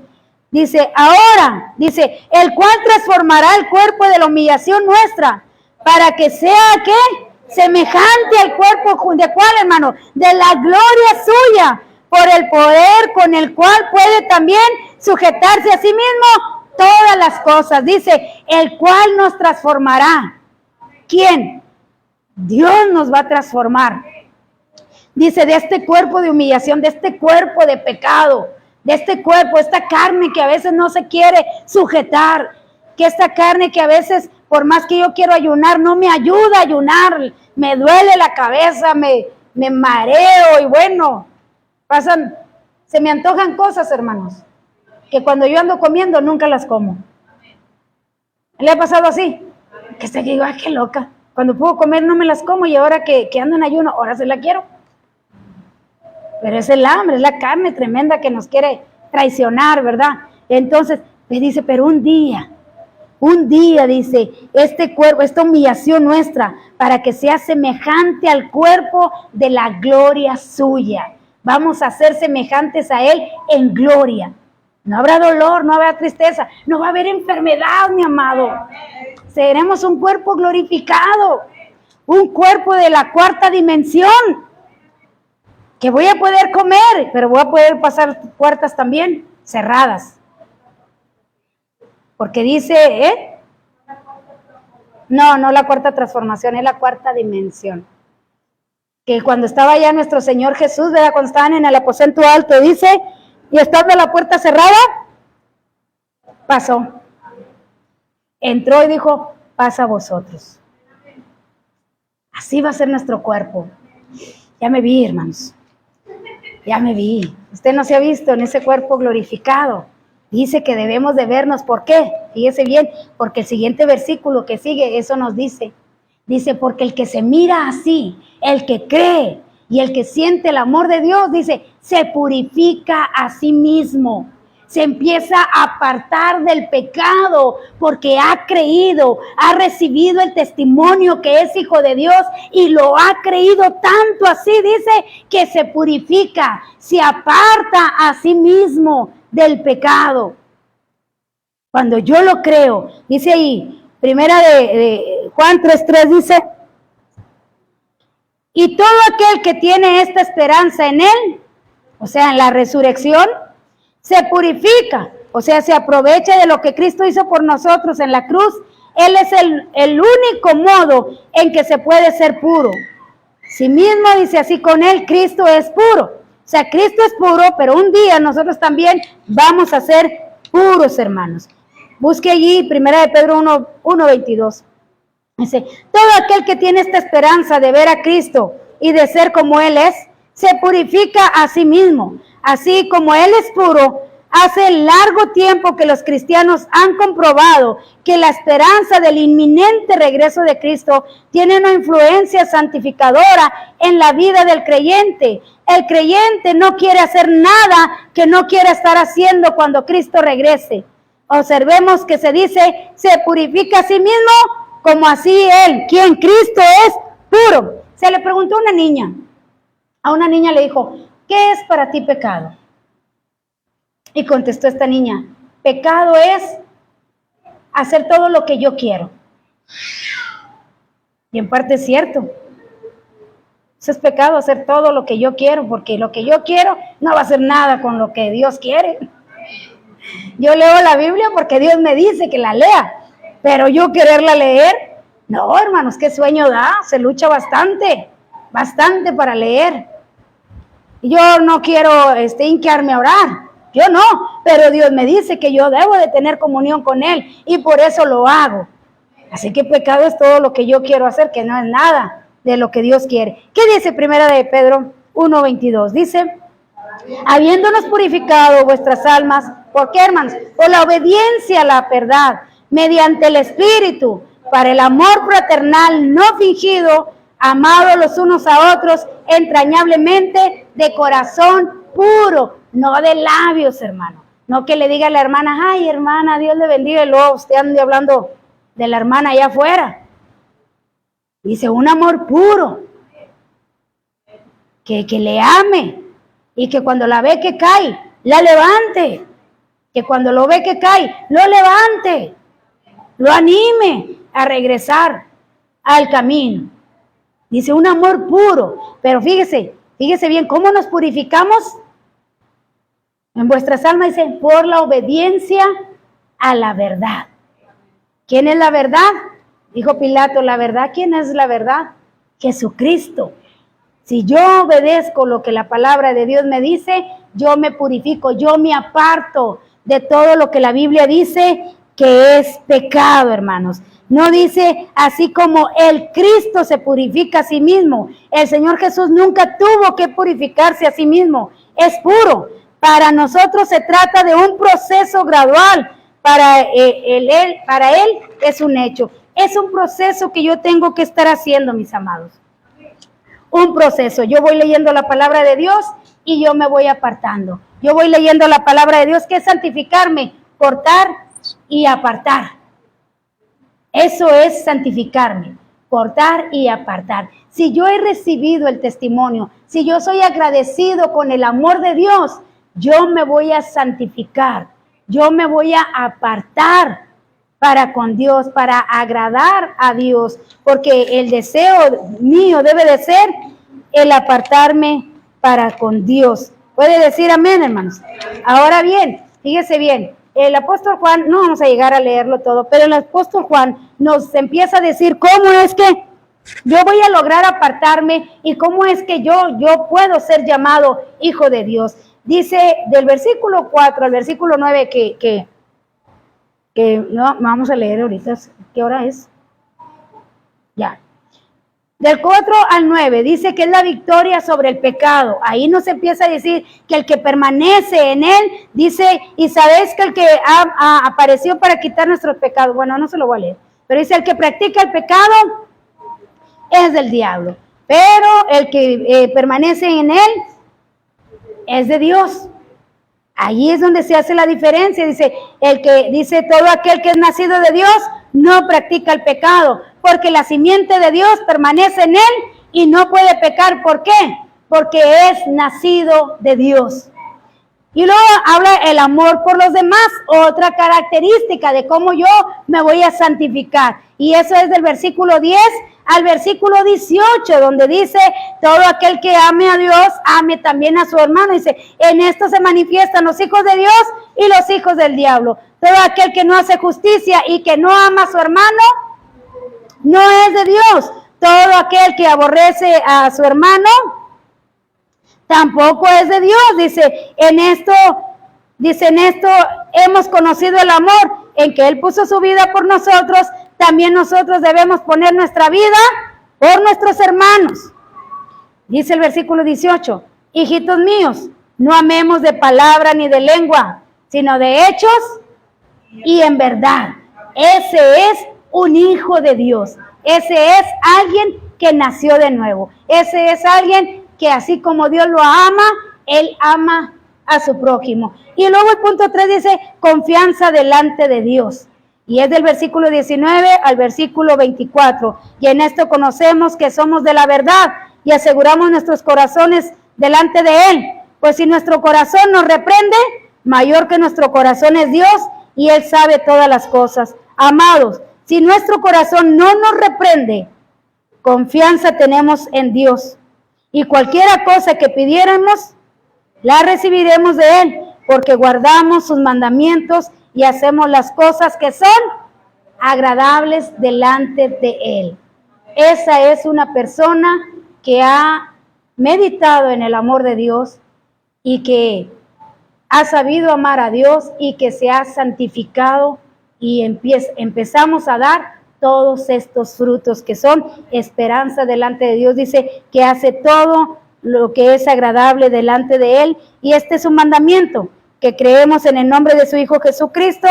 Dice, ahora, dice, el cual transformará el cuerpo de la humillación nuestra, para que sea, ¿qué? Semejante al cuerpo, ¿de cuál, hermano? De la gloria suya, por el poder con el cual puede también sujetarse a sí mismo todas las cosas. Dice, el cual nos transformará. ¿Quién? Dios nos va a transformar. Dice, de este cuerpo de humillación, de este cuerpo de pecado, de este cuerpo, esta carne que a veces no se quiere sujetar, que esta carne que a veces, por más que yo quiero ayunar, no me ayuda a ayunar, me duele la cabeza, me mareo y bueno, se me antojan cosas, hermanos, que cuando yo ando comiendo nunca las como. ¿Le ha pasado así? Que se digo, ay, qué loca, cuando puedo comer no me las como y ahora que ando en ayuno, ahora se la quiero. Pero es el hambre, es la carne tremenda que nos quiere traicionar, ¿verdad? Entonces, me dice, pero un día, dice, este cuerpo, esta humillación nuestra, para que sea semejante al cuerpo de la gloria suya. Vamos a ser semejantes a Él en gloria. No habrá dolor, no habrá tristeza, no va a haber enfermedad, mi amado. Seremos un cuerpo glorificado, un cuerpo de la cuarta dimensión, que voy a poder comer, pero voy a poder pasar puertas también cerradas. Porque dice, No, la cuarta transformación, es la cuarta dimensión. Que cuando estaba ya nuestro Señor Jesús, ¿verdad? Cuando estaban en el aposento alto, dice, y estando la puerta cerrada, pasó. Entró y dijo, pasa a vosotros. Así va a ser nuestro cuerpo. Ya me vi, hermanos. Ya me vi. Usted no se ha visto en ese cuerpo glorificado. Dice que debemos de vernos. ¿Por qué? Fíjese bien, porque el siguiente versículo que sigue, eso nos dice. Dice, porque el que se mira así, el que cree y el que siente el amor de Dios, dice, se purifica a sí mismo. Se empieza a apartar del pecado porque ha creído, ha recibido el testimonio que es hijo de Dios y lo ha creído tanto así, dice, que se purifica, se aparta a sí mismo del pecado. Cuando yo lo creo, dice ahí, primera de Juan 3:3 dice, y todo aquel que tiene esta esperanza en Él, o sea, en la resurrección, se purifica, o sea, se aprovecha de lo que Cristo hizo por nosotros en la cruz. Él es el único modo en que se puede ser puro. Sí mismo dice así, con Él Cristo es puro. O sea, Cristo es puro, pero un día nosotros también vamos a ser puros, hermanos. Busque allí, 1 de Pedro 1:22. Dice, todo aquel que tiene esta esperanza de ver a Cristo y de ser como Él es, se purifica a sí mismo. Así como Él es puro, hace largo tiempo que los cristianos han comprobado que la esperanza del inminente regreso de Cristo tiene una influencia santificadora en la vida del creyente. El creyente no quiere hacer nada que no quiera estar haciendo cuando Cristo regrese. Observemos que se dice, se purifica a sí mismo como así Él, quien Cristo es puro. Se le preguntó a una niña le dijo, ¿qué es para ti pecado? Y contestó esta niña, pecado es hacer todo lo que yo quiero. Y en parte es cierto. Eso es pecado, hacer todo lo que yo quiero, porque lo que yo quiero no va a hacer nada con lo que Dios quiere. Yo leo la Biblia porque Dios me dice que la lea, pero yo quererla leer, no, hermanos, qué sueño da, se lucha bastante para leer. Yo no quiero hincarme a orar, yo no, pero Dios me dice que yo debo de tener comunión con Él y por eso lo hago. Así que pecado es todo lo que yo quiero hacer, que no es nada de lo que Dios quiere. ¿Qué dice 1 de Pedro 1:22? Dice, habiéndonos purificado vuestras almas, ¿por qué, hermanos? Por la obediencia a la verdad, mediante el Espíritu, para el amor fraternal no fingido, amados los unos a otros entrañablemente, de corazón puro, no de labios, hermano. No que le diga a la hermana, ay, hermana, Dios le bendiga, y luego usted ande hablando de la hermana allá afuera. Dice, un amor puro, que le ame, y que cuando la ve que cae, la levante. Que cuando lo ve que cae, lo levante, lo anime a regresar al camino. Dice, un amor puro. Pero fíjese bien, ¿cómo nos purificamos? En vuestras almas dice, por la obediencia a la verdad. ¿Quién es la verdad? Dijo Pilato, ¿la verdad? ¿Quién es la verdad? Jesucristo. Si yo obedezco lo que la palabra de Dios me dice, yo me purifico, yo me aparto de todo lo que la Biblia dice que es pecado, hermanos. No dice así como el Cristo se purifica a sí mismo. El Señor Jesús nunca tuvo que purificarse a sí mismo. Es puro. Para nosotros se trata de un proceso gradual. Para él es un hecho. Es un proceso que yo tengo que estar haciendo, mis amados. Un proceso. Yo voy leyendo la palabra de Dios y yo me voy apartando. Yo voy leyendo la palabra de Dios, que es santificarme, cortar y apartar. Eso es santificarme, cortar y apartar. Si yo he recibido el testimonio, si yo soy agradecido con el amor de Dios, yo me voy a santificar, yo me voy a apartar para con Dios, para agradar a Dios, porque el deseo mío debe de ser el apartarme para con Dios. ¿Puede decir amén, hermanos? Ahora bien, fíjese bien, el apóstol Juan, no vamos a llegar a leerlo todo, pero el apóstol Juan nos empieza a decir cómo es que yo voy a lograr apartarme y cómo es que yo puedo ser llamado hijo de Dios. Dice del versículo 4 al versículo 9 que no, vamos a leer ahorita, ¿qué hora es? Ya. Del 4 al 9 dice que es la victoria sobre el pecado. Ahí nos empieza a decir que el que permanece en él, dice, y sabéis que el que apareció para quitar nuestros pecados. Bueno, no se lo voy a leer, pero dice, el que practica el pecado es del diablo, pero el que permanece en él es de Dios. Allí es donde se hace la diferencia. Dice, todo aquel que es nacido de Dios no practica el pecado, porque la simiente de Dios permanece en él y no puede pecar. ¿Por qué? Porque es nacido de Dios. Y luego habla el amor por los demás, otra característica de cómo yo me voy a santificar. Y eso es del versículo 10 al versículo 18, donde dice, todo aquel que ame a Dios, ame también a su hermano. Dice, en esto se manifiestan los hijos de Dios y los hijos del diablo. Todo aquel que no hace justicia y que no ama a su hermano, no es de Dios. Todo aquel que aborrece a su hermano, tampoco es de Dios. Dice, en esto hemos conocido el amor en que Él puso su vida por nosotros, también nosotros debemos poner nuestra vida por nuestros hermanos. Dice el versículo 18, hijitos míos, no amemos de palabra ni de lengua, sino de hechos y en verdad. Ese es un hijo de Dios. Ese es alguien que nació de nuevo. Ese es alguien que así como Dios lo ama, Él ama a su prójimo. Y luego el punto 3 dice, confianza delante de Dios. Y es del versículo 19 al versículo 24. Y en esto conocemos que somos de la verdad y aseguramos nuestros corazones delante de Él. Pues si nuestro corazón nos reprende, mayor que nuestro corazón es Dios y Él sabe todas las cosas. Amados, si nuestro corazón no nos reprende, confianza tenemos en Dios. Y cualquiera cosa que pidiéramos, la recibiremos de Él, porque guardamos sus mandamientos y hacemos las cosas que son agradables delante de Él. Esa es una persona que ha meditado en el amor de Dios y que ha sabido amar a Dios y que se ha santificado y empezamos a dar todos estos frutos que son esperanza delante de Dios. Dice que hace todo lo que es agradable delante de Él y este es un mandamiento, que creemos en el nombre de su Hijo Jesucristo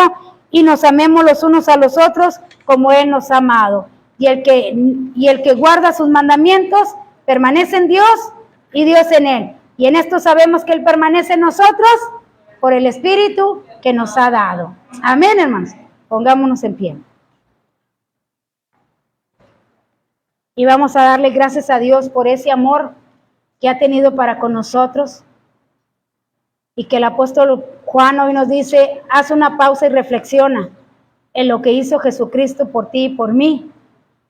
y nos amemos los unos a los otros como Él nos ha amado. Y el que guarda sus mandamientos permanece en Dios y Dios en Él. Y en esto sabemos que Él permanece en nosotros por el Espíritu que nos ha dado. Amén, hermanos. Pongámonos en pie. Y vamos a darle gracias a Dios por ese amor que ha tenido para con nosotros. Y que el apóstol Juan hoy nos dice, haz una pausa y reflexiona en lo que hizo Jesucristo por ti y por mí.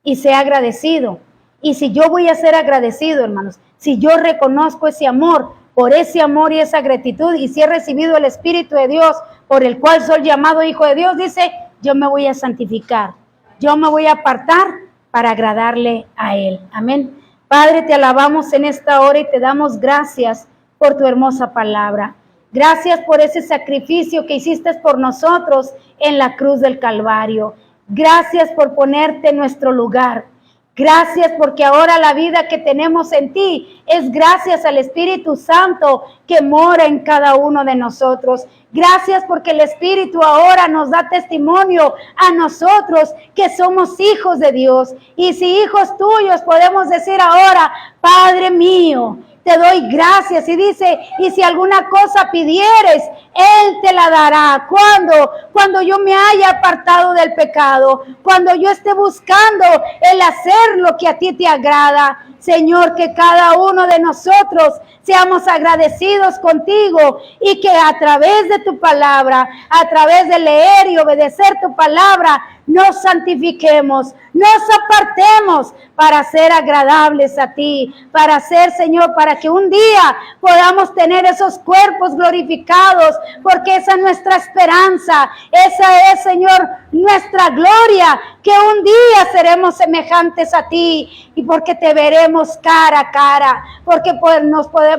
Y sea agradecido. Y si yo voy a ser agradecido, hermanos, si yo reconozco ese amor, por ese amor y esa gratitud, y si he recibido el Espíritu de Dios, por el cual soy llamado hijo de Dios, dice, yo me voy a santificar, yo me voy a apartar para agradarle a Él. Amén. Padre, te alabamos en esta hora y te damos gracias por tu hermosa palabra. Gracias por ese sacrificio que hiciste por nosotros en la cruz del Calvario. Gracias por ponerte en nuestro lugar. Gracias porque ahora la vida que tenemos en ti es gracias al Espíritu Santo que mora en cada uno de nosotros. Gracias porque el Espíritu ahora nos da testimonio a nosotros que somos hijos de Dios. Y si hijos tuyos podemos decir ahora, Padre mío, te doy gracias. Y dice, y si alguna cosa pidieres, Él te la dará. ¿Cuándo? Cuando yo me haya apartado del pecado, cuando yo esté buscando el hacer lo que a ti te agrada. Señor, que cada uno de nosotros seamos agradecidos contigo y que a través de tu palabra, a través de leer y obedecer tu palabra, nos santifiquemos, nos apartemos para ser agradables a ti, para ser, Señor, para que un día podamos tener esos cuerpos glorificados, porque esa es nuestra esperanza, esa es, Señor, nuestra gloria, que un día seremos semejantes a ti y porque te veremos cara a cara, porque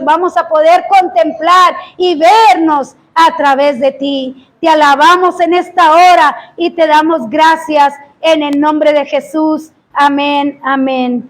vamos a poder contemplar y vernos a través de ti. Te alabamos en esta hora y te damos gracias en el nombre de Jesús. Amén, amén